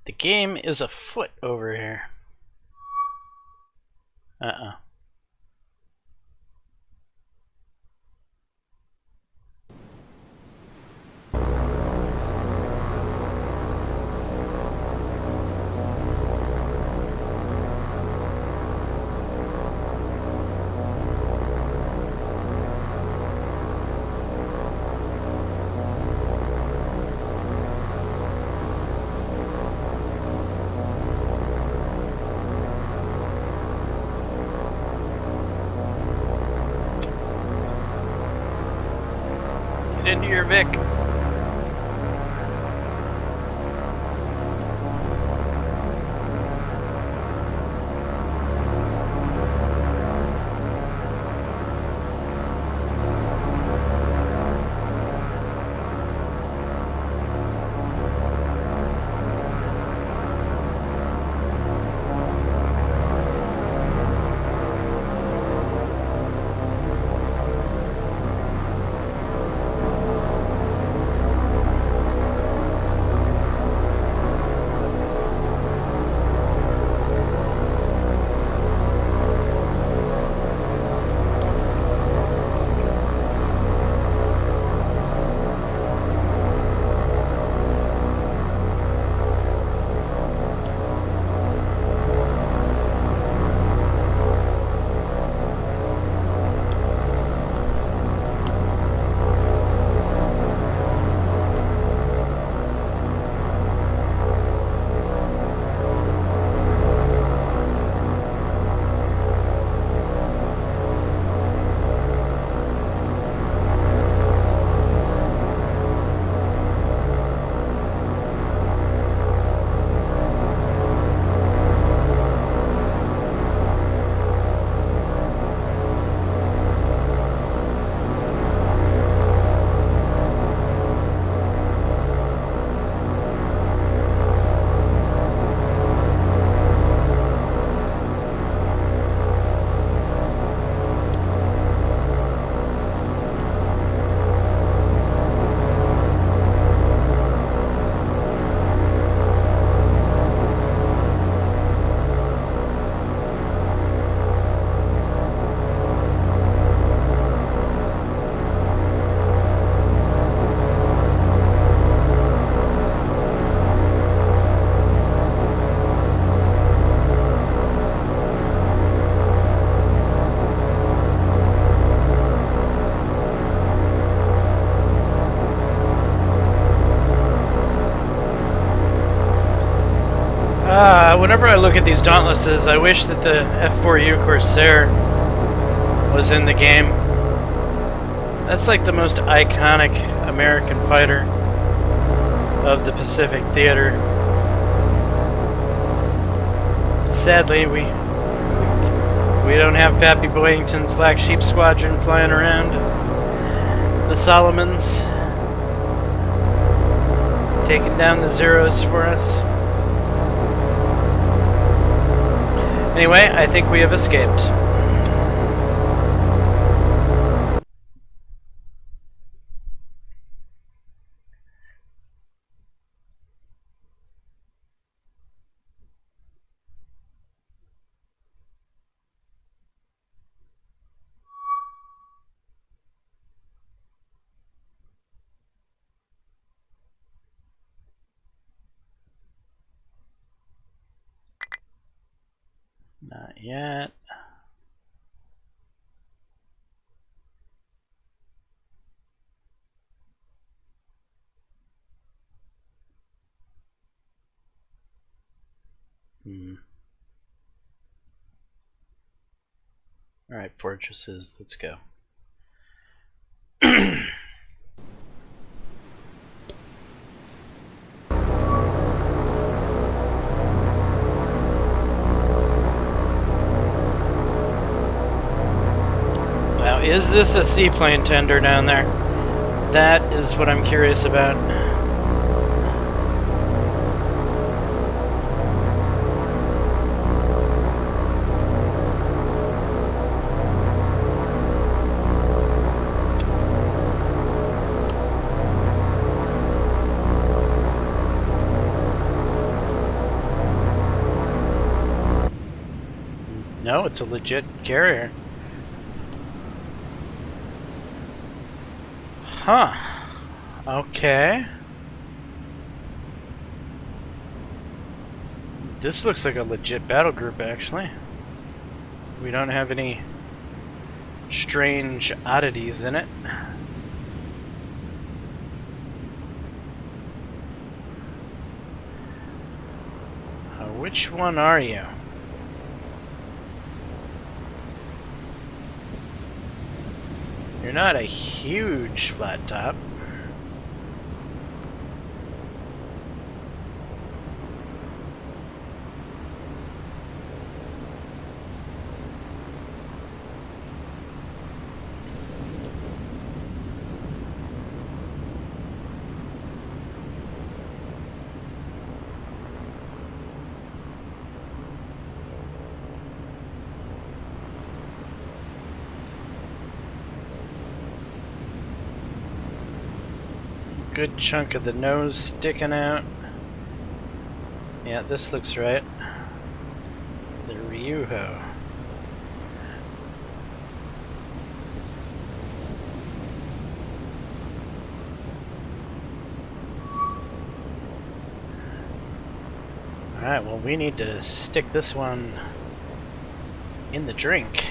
A: The game is afoot over here. Get into your Vic. Whenever I look at these Dauntlesses, I wish that the F4U Corsair was in the game. That's like the most iconic American fighter of the Pacific Theater. Sadly, we don't have Pappy Boyington's Black Sheep Squadron flying around. The Solomons taking down the Zeros for us. Anyway, I think we have escaped. Not yet. Alright, fortresses, let's go. Now, is this a seaplane tender down there? That is what I'm curious about. No, it's a legit carrier. Huh. Okay. This looks like a legit battle group, actually. We don't have any strange oddities in it. Which one are you? You're not a huge flat top. Good chunk of the nose sticking out. Yeah, this looks right. The Ryuho. Alright, well, we need to stick this one in the drink.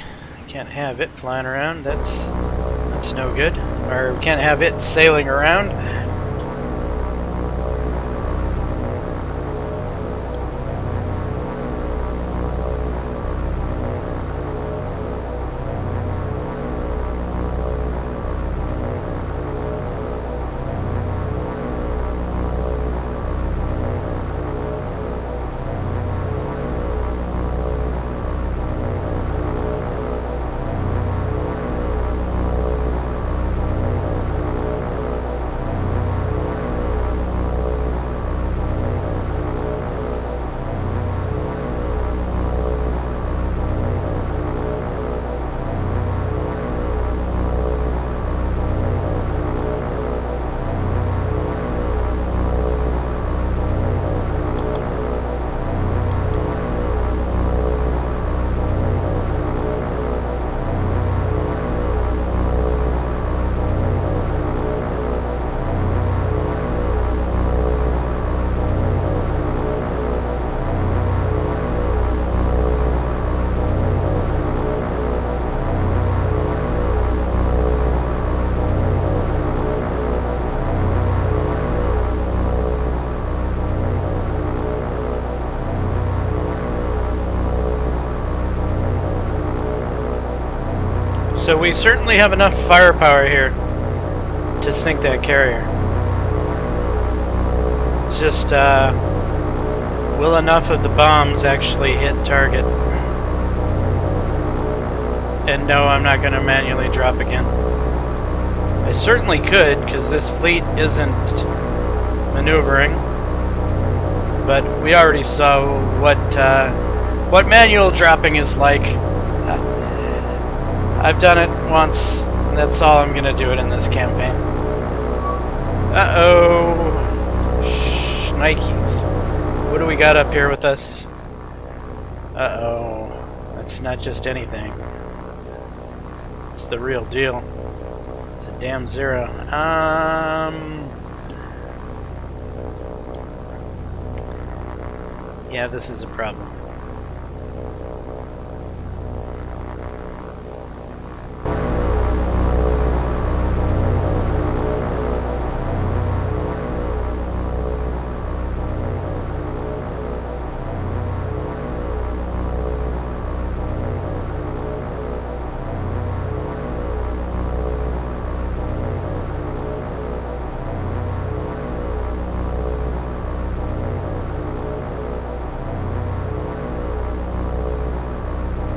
A: Can't have it flying around. That's no good. Or we can't have it sailing around. So we certainly have enough firepower here to sink that carrier. It's just, will enough of the bombs actually hit target? And no, I'm not going to manually drop again. I certainly could, because this fleet isn't maneuvering. But we already saw what manual dropping is like. I've done it once, and that's all I'm going to do it in this campaign. Uh-oh. Nikes. What do we got up here with us? Uh-oh. That's not just anything. It's the real deal. It's a damn zero. Yeah, this is a problem.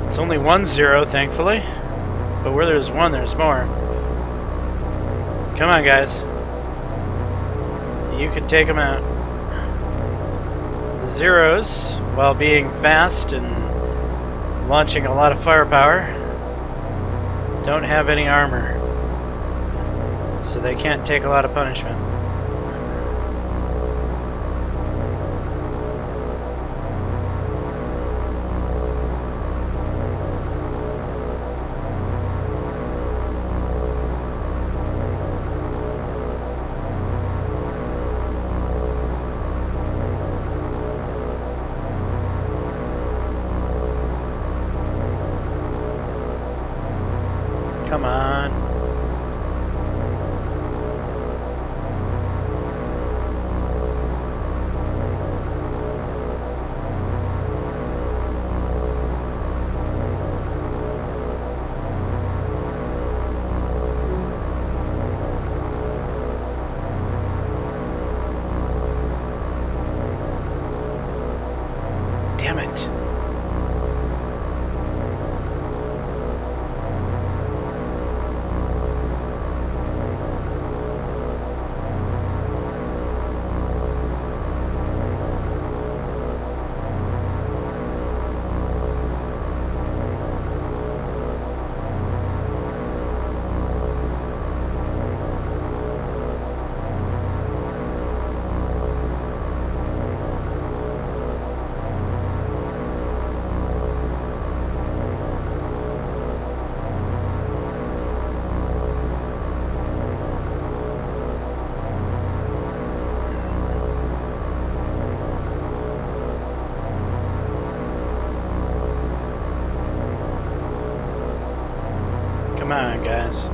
A: It's only 1-0, thankfully. But where there's one, there's more. Come on, guys. You can take them out. The zeros, while being fast and launching a lot of firepower, don't have any armor. So they can't take a lot of punishment. Come on. Damn it. Come on, guys.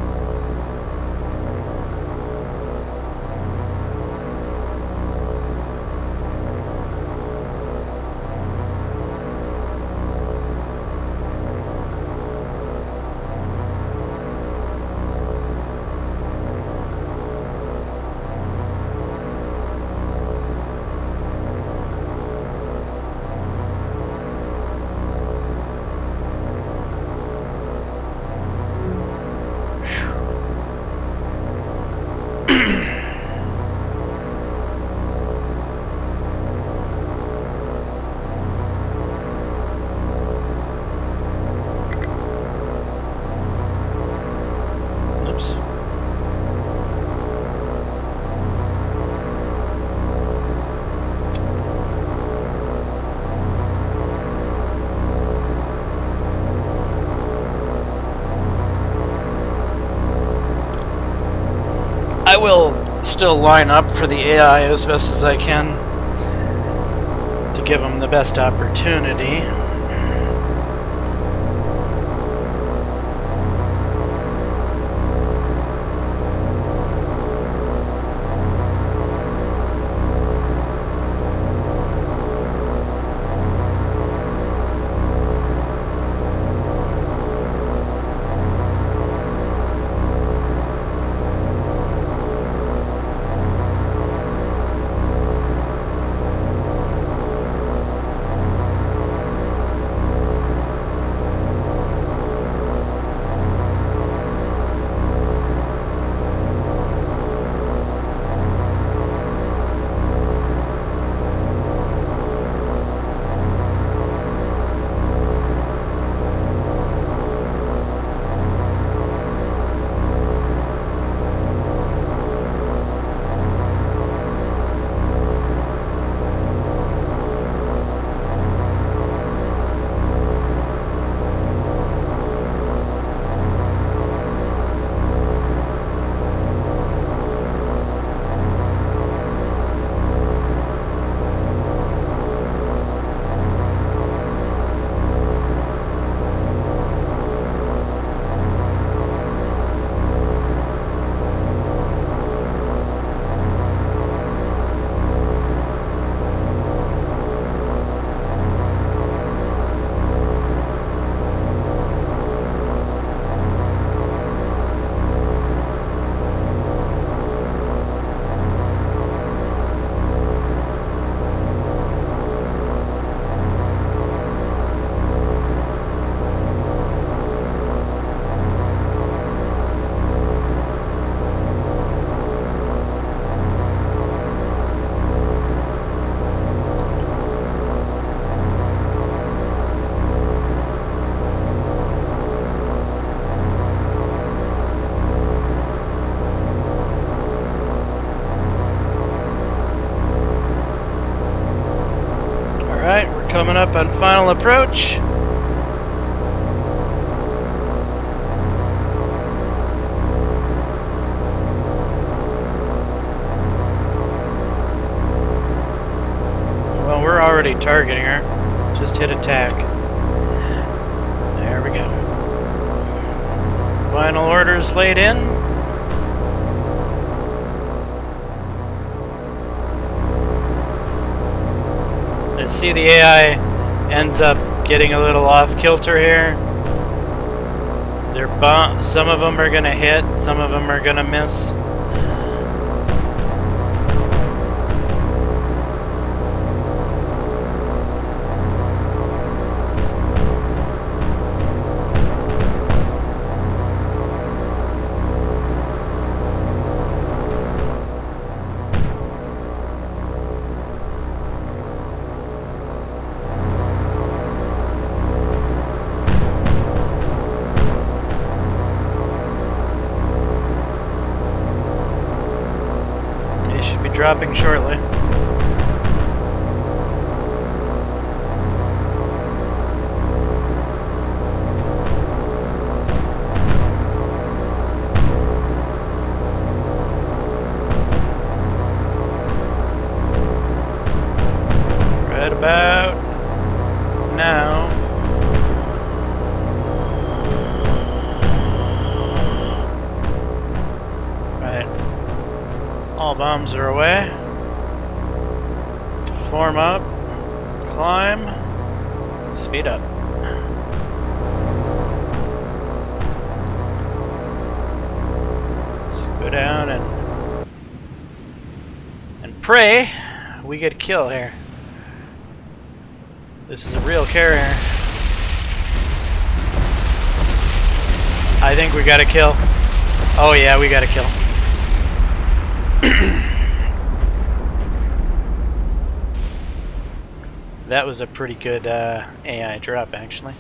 A: I will still line up for the AI as best as I can to give them the best opportunity. Coming up on final approach. Well, we're already targeting her. Just hit attack. There we go. Final orders laid in. I see the AI ends up getting a little off kilter here. Some of them are gonna hit, some of them are gonna miss. Dropping shortly. Right about now. Right. All bombs are away. Form up. Climb. Speed up. Let's go down and pray we get a kill here. This is a real carrier. I think we got a kill. Oh yeah, we got a kill. That was a pretty good AI drop, actually.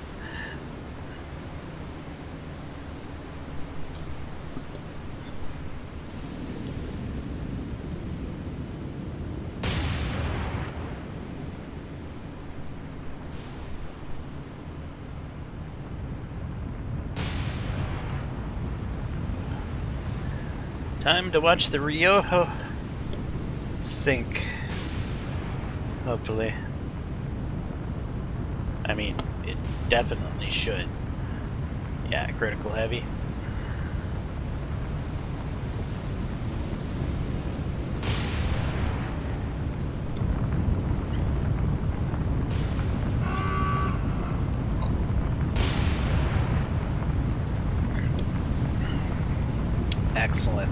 A: Time to watch the Ryoho sink. Hopefully. I mean, it definitely should. Yeah, critical heavy. Excellent.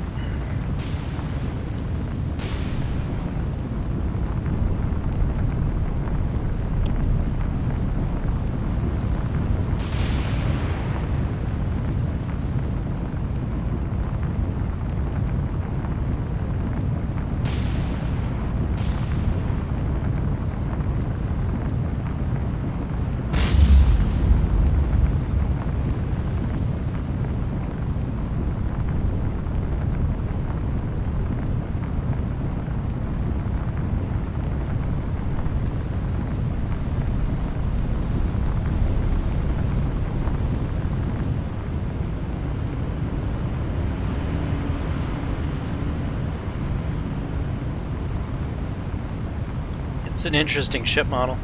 A: It's an interesting ship model.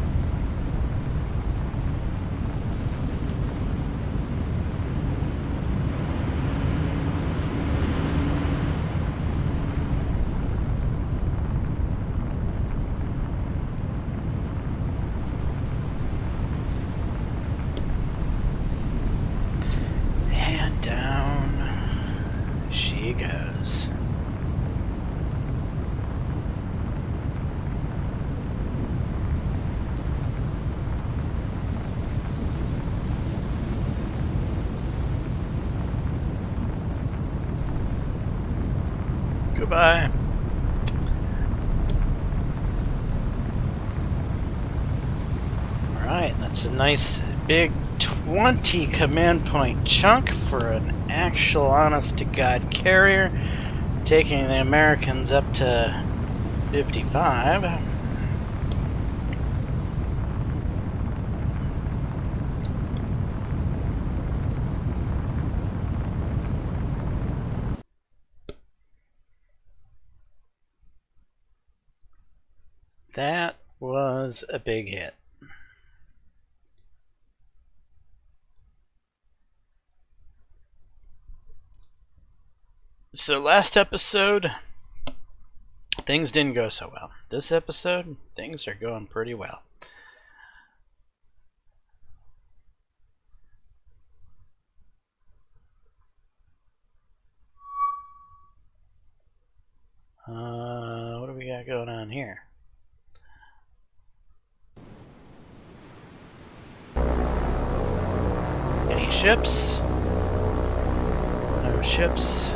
A: And down she goes. Goodbye. Alright, that's a nice big 20 command point chunk for an actual honest-to-God carrier, taking the Americans up to 55. That was a big hit. So last episode, things didn't go so well. This episode, things are going pretty well. What do we got going on here? Any ships? No ships.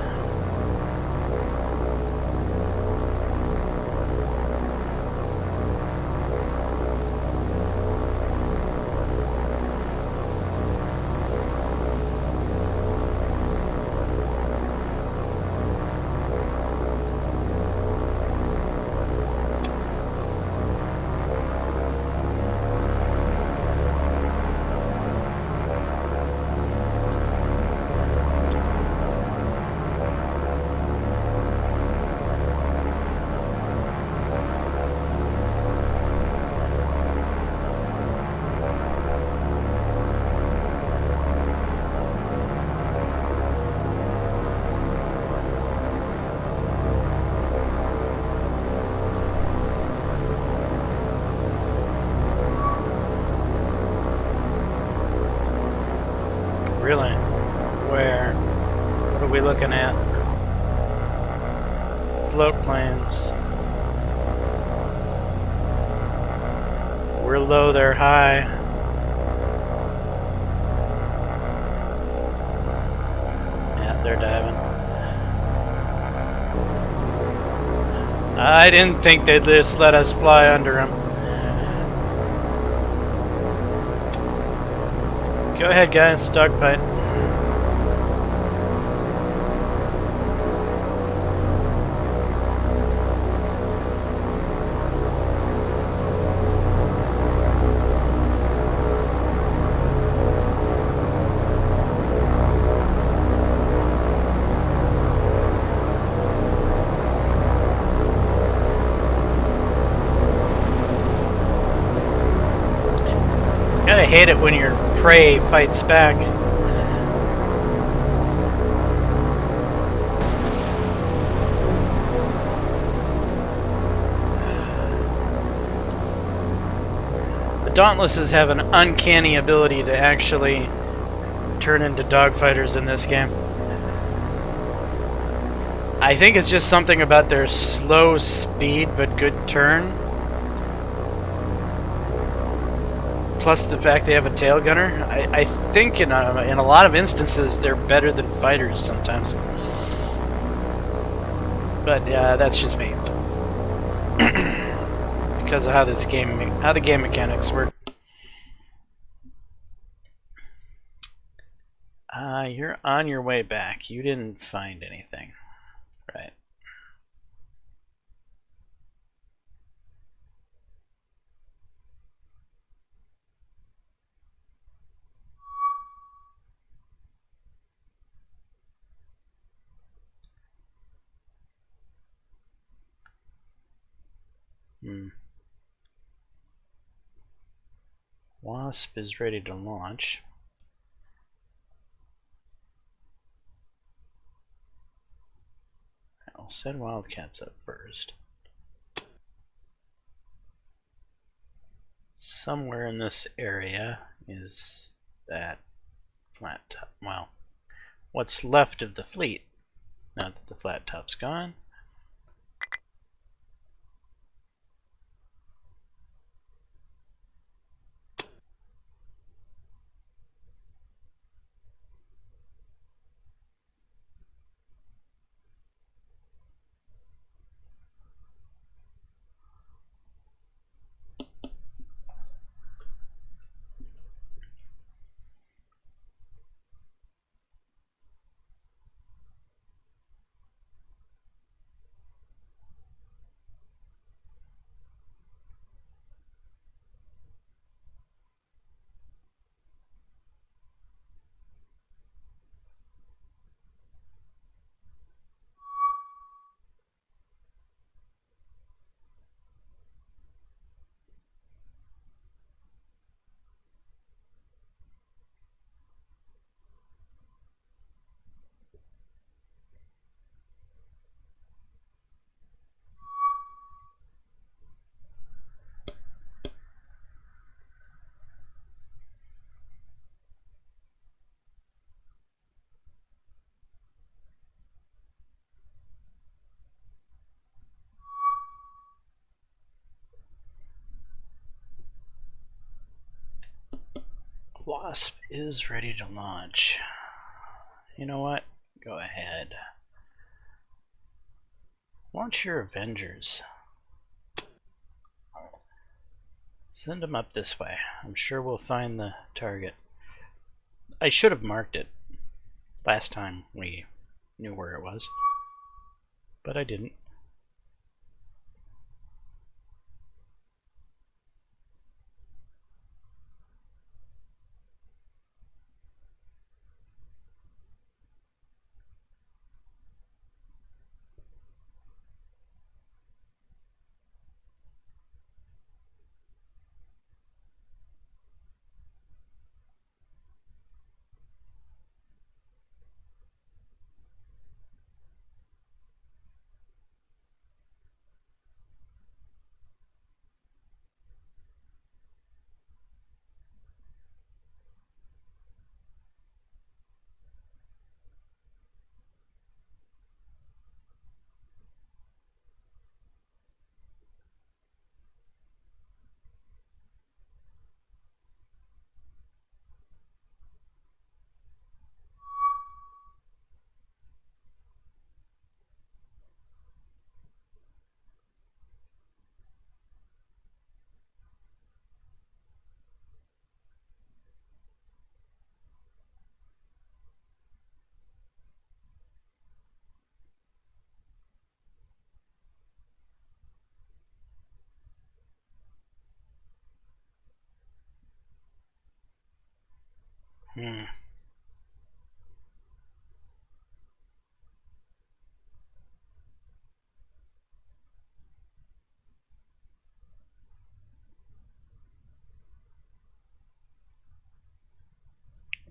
A: Really? Where? What are we looking at? Float planes. We're low, they're high. Yeah, they're diving. I didn't think they'd just let us fly under them. Go ahead, guys. Dogfight. I hate it when your prey fights back. The Dauntlesses have an uncanny ability to actually turn into dogfighters in this game. I think it's just something about their slow speed but good turn. Plus the fact they have a tail gunner. I think in a lot of instances they're better than fighters sometimes. But that's just me. Because of how the game mechanics work. You're on your way back. You didn't find anything, right? Wasp is ready to launch. I'll send Wildcats up first. Somewhere in this area is that flat top. Well, what's left of the fleet, now that the flat top's gone. Wasp is ready to launch. You know what? Go ahead. Launch your Avengers. Send them up this way. I'm sure we'll find the target. I should have marked it last time we knew where it was, but I didn't.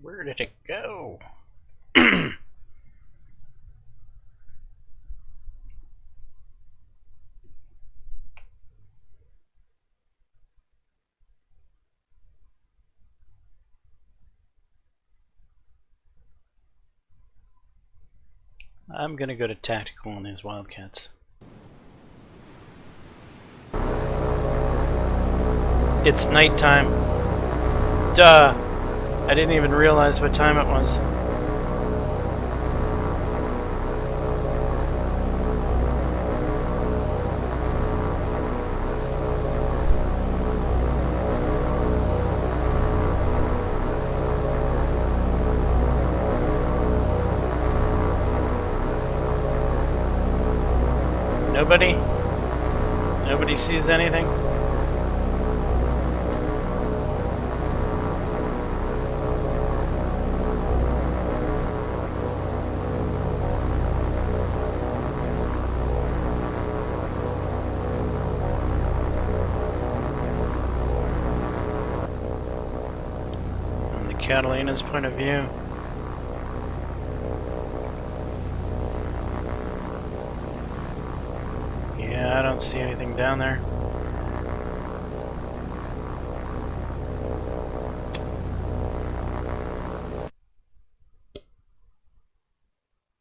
A: Where did it go? I'm gonna go to tactical on these Wildcats. It's nighttime. Duh! I didn't even realize what time it was. Nobody? Nobody sees anything? From the Catalina's point of view. I don't see anything down there.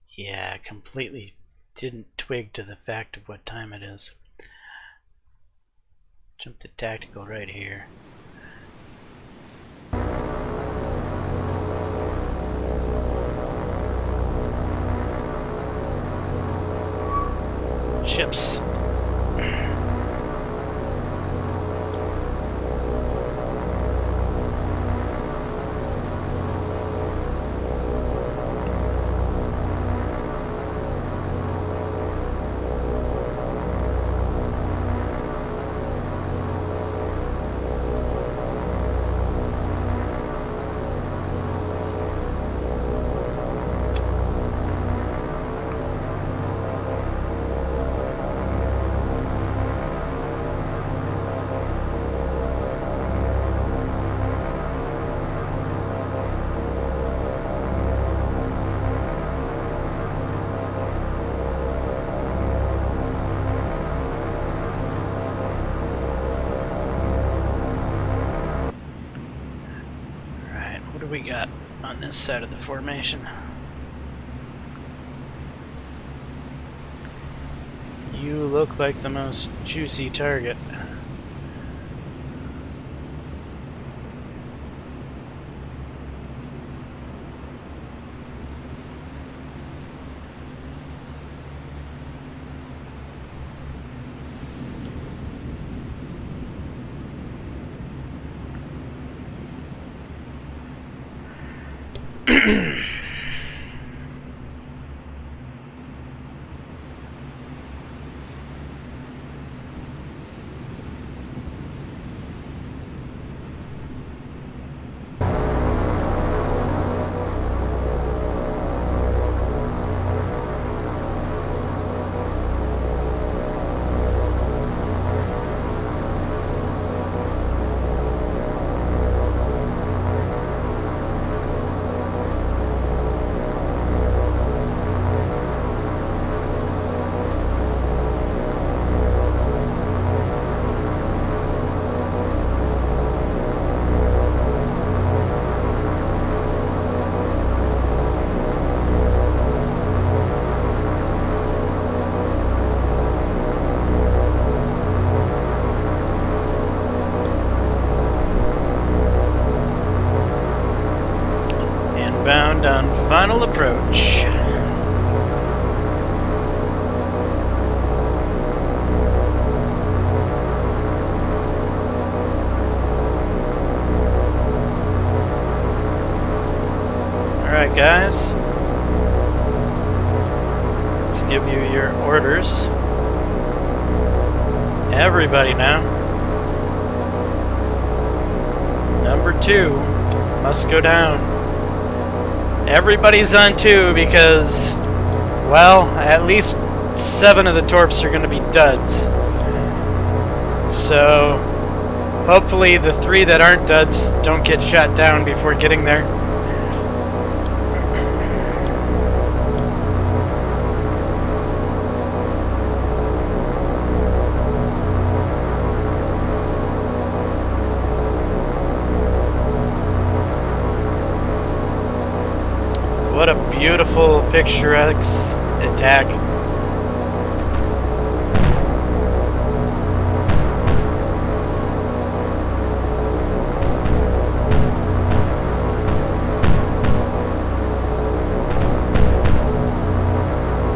A: Yeah, completely didn't twig to the fact of what time it is. Jump to tactical right here. Ships. We got on this side of the formation. You look like the most juicy target. Bound on final approach. Alright guys, let's give you your orders. Everybody now. Number 2 must go down. Everybody's on 2 because, well, at least 7 of the torps are going to be duds. So, hopefully the 3 that aren't duds don't get shot down before getting there. What a beautiful, picturesque attack.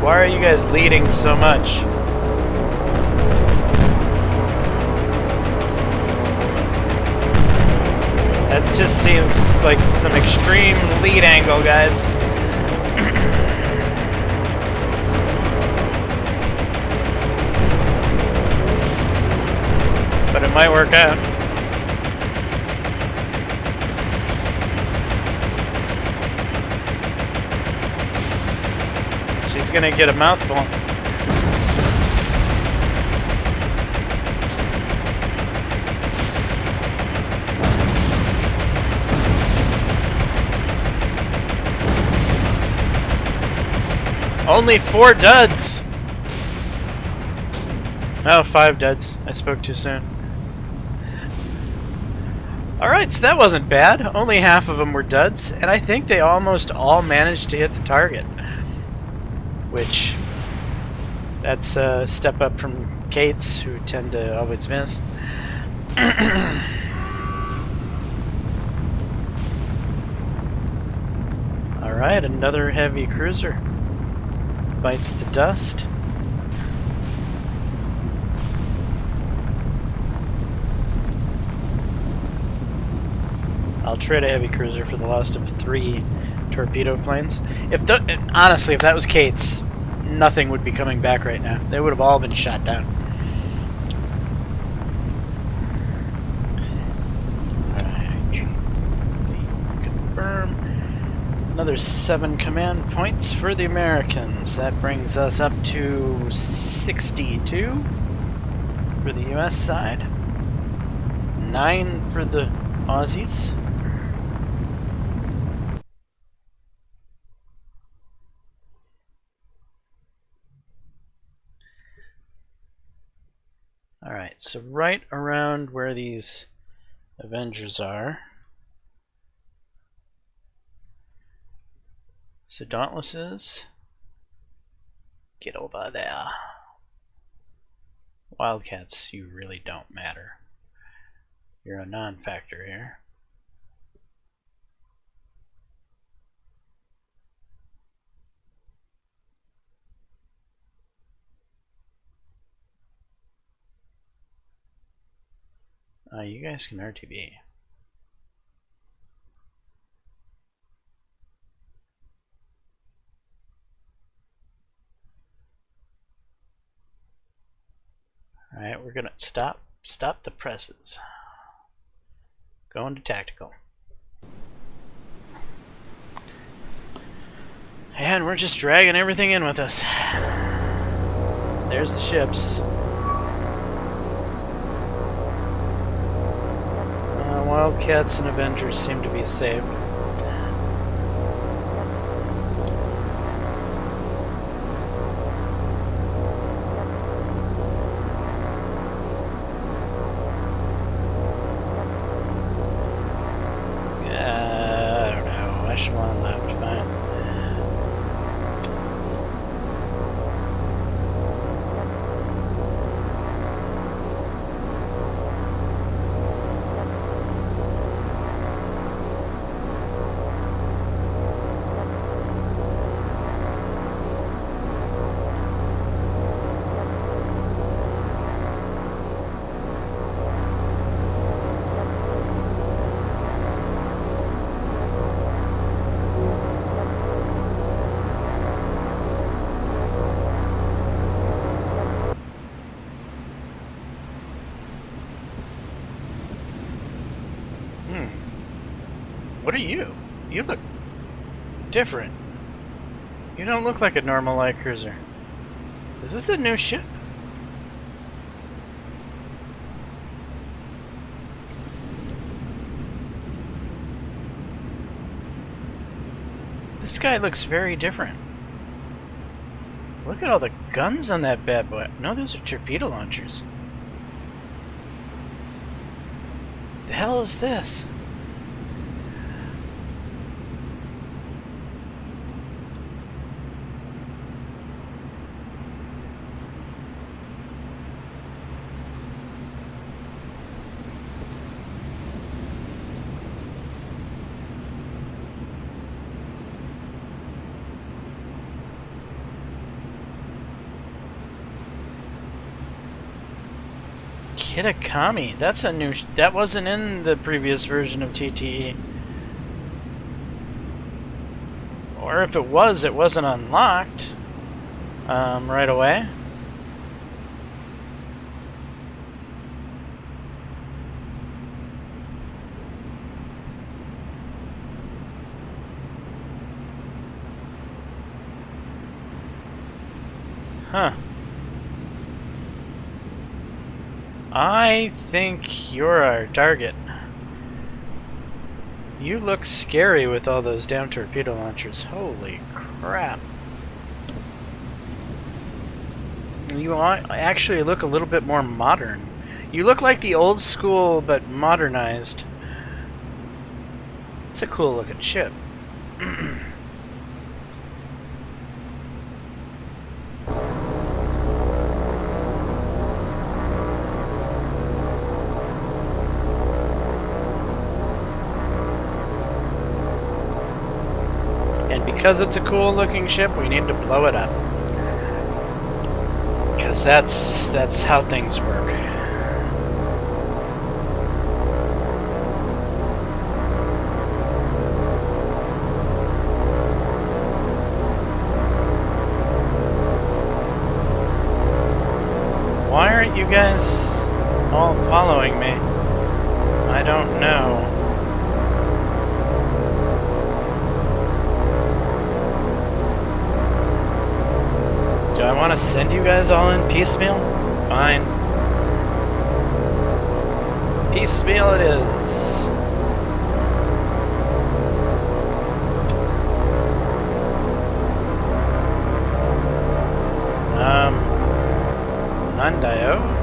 A: Why are you guys leading so much? That just seems like some extreme lead angle, guys. But it might work out. She's gonna get a mouthful. Only 4 duds! Oh, 5 duds. I spoke too soon. Alright, so that wasn't bad. Only half of them were duds, and I think they almost all managed to hit the target. Which, that's a step up from Kate's, who tend to always miss. Alright, another heavy cruiser. Bites the dust. I'll trade a heavy cruiser for the loss of 3 torpedo planes. Honestly, if that was Kate's, nothing would be coming back right now. They would have all been shot down. Alright. Confirm. Another 7 command points for the Americans. That brings us up to 62 for the US side. 9 for the Aussies. Alright, so right around where these Avengers are. So Dauntlesses, get over there. Wildcats, you really don't matter. You're a non-factor here. You guys can RTB. we're gonna stop the presses. Go into tactical. And we're just dragging everything in with us. There's the ships. Wildcats and Avengers seem to be safe. I don't know. Echelon left, fine. What are you? You look different. You don't look like a normal light cruiser. Is this a new ship? This guy looks very different. Look at all the guns on that bad boy. No, those are torpedo launchers. The hell is this? Kitakami. That's a new... that wasn't in the previous version of TTE. Or if it was, it wasn't unlocked right away. Huh. I think you're our target. You look scary with all those damn torpedo launchers. Holy crap. You actually look a little bit more modern. You look like the old school, but modernized. It's a cool looking ship. Because it's a cool looking ship, we need to blow it up. Because that's how things work. Why aren't you guys all following me? I don't know. Do I want to send you guys all in piecemeal? Fine. Piecemeal it is. Nandayo?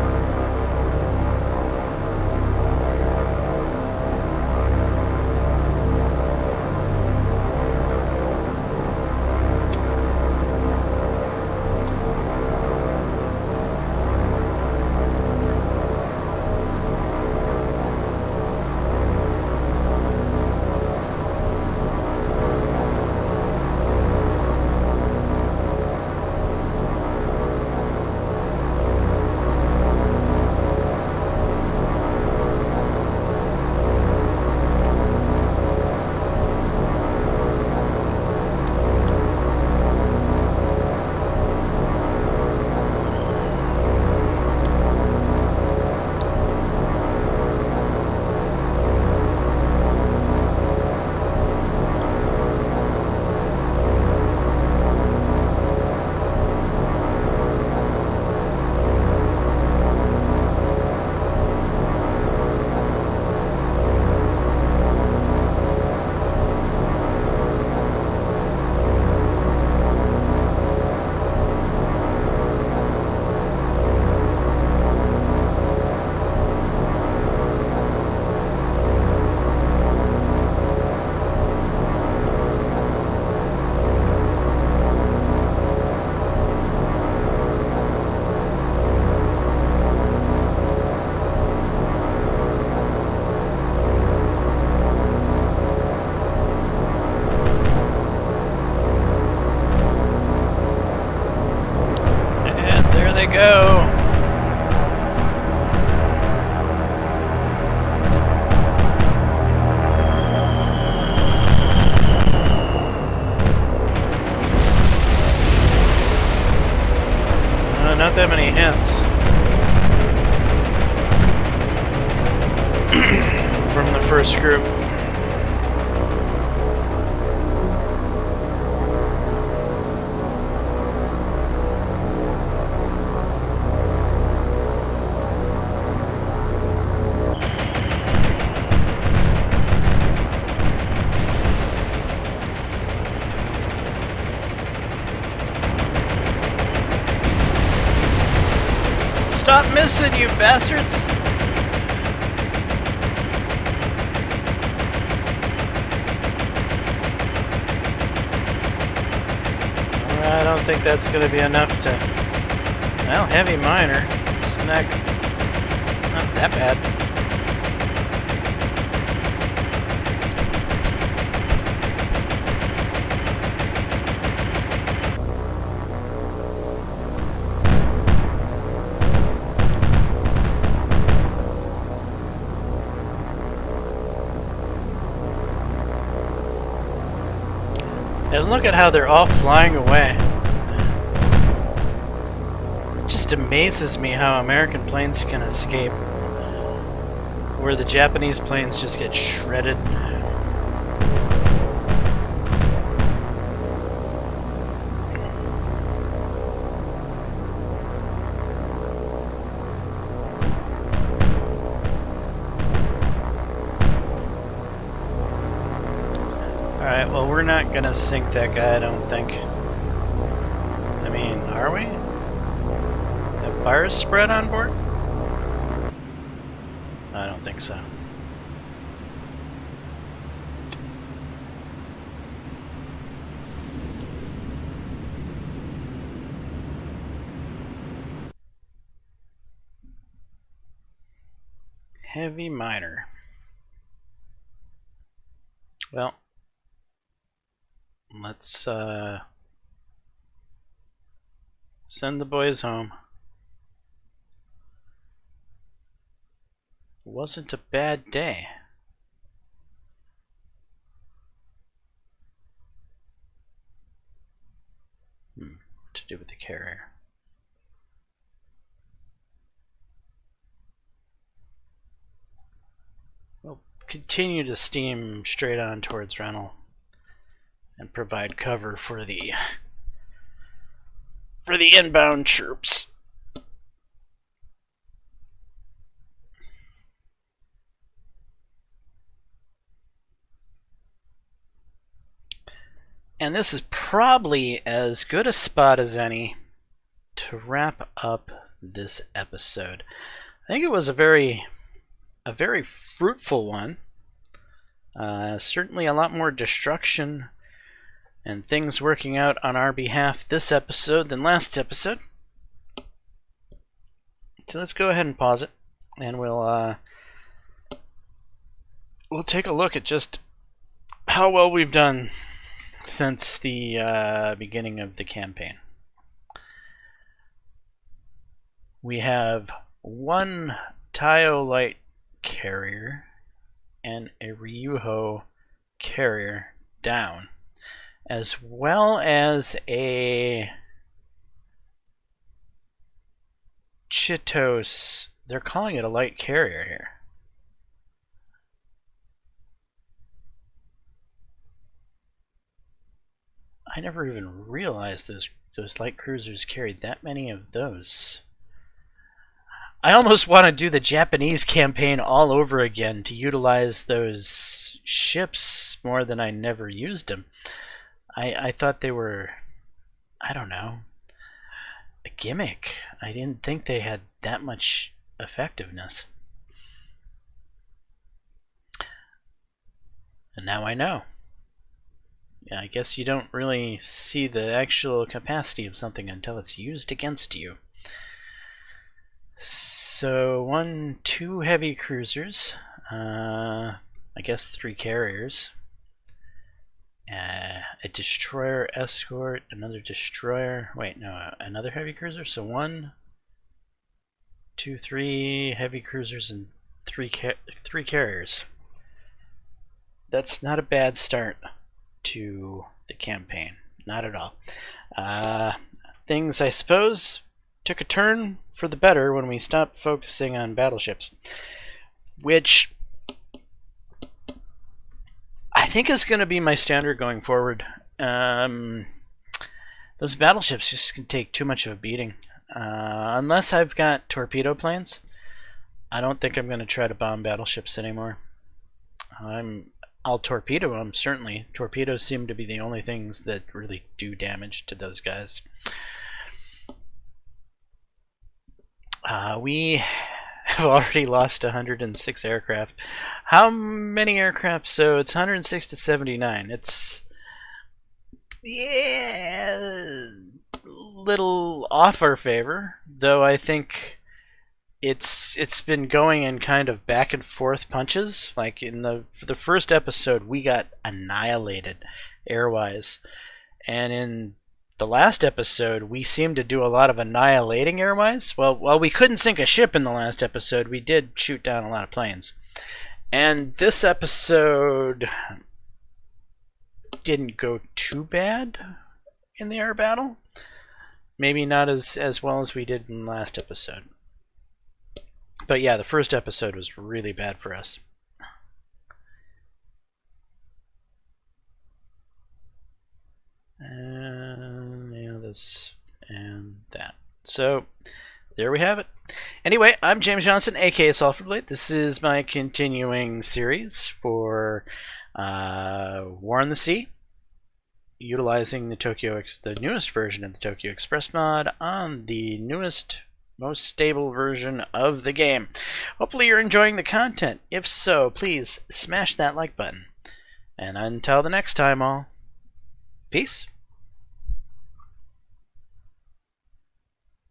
A: hints from the first group. Stop missing, you bastards! I don't think that's going to be enough to... Well, heavy miner. It's not that bad. And look at how they're all flying away. It just amazes me how American planes can escape, where the Japanese planes just get shredded. Alright, well, we're not gonna sink that guy, I don't think. I mean, are we? Have virus spread on board? I don't think so. Heavy miner. Well, let's send the boys home. It wasn't a bad day. What to do with the carrier? We'll continue to steam straight on towards Renal and provide cover for the inbound troops. And this is probably as good a spot as any to wrap up this episode. I think it was a very fruitful one. Certainly a lot more destruction and things working out on our behalf this episode than last episode. So let's go ahead and pause it, and we'll take a look at just how well we've done since the beginning of the campaign. We have one Taio light carrier and a Ryuho carrier down, as well as a Chitos. They're calling it a light carrier here. I never even realized those light cruisers carried that many of those. I almost want to do the Japanese campaign all over again to utilize those ships more than I never used them. I thought they were, I don't know, a gimmick. I didn't think they had that much effectiveness. And now I know. Yeah, I guess you don't really see the actual capacity of something until it's used against you. So, 2 heavy cruisers, I guess 3 carriers, a destroyer escort, another destroyer, wait, no, another heavy cruiser, so 1, 2, 3 heavy cruisers and 3 carriers. That's not a bad start to the campaign, not at all. Things, I suppose, took a turn for the better when we stopped focusing on battleships, which I think is going to be my standard going forward. Those battleships just can take too much of a beating. Unless I've got torpedo planes, I don't think I'm going to try to bomb battleships anymore. I'll torpedo them, certainly. Torpedoes seem to be the only things that really do damage to those guys. We have already lost 106 aircraft. How many aircraft? So it's 106 to 79. It's little off our favor, though I think it's been going in kind of back and forth punches. Like in the first episode, we got annihilated airwise, and in the last episode, we seemed to do a lot of annihilating airwise. Well, while we couldn't sink a ship in the last episode, we did shoot down a lot of planes. And this episode didn't go too bad in the air battle. Maybe not as well as we did in the last episode. But yeah, the first episode was really bad for us. And yeah, this and that. So there we have it. Anyway, I'm James Johnson, aka Sulphurblade. This is my continuing series for War on the Sea, utilizing the newest version of the Tokyo Express mod on the newest, most stable version of the game. Hopefully you're enjoying the content. If so, please smash that like button. And until the next time, all, peace.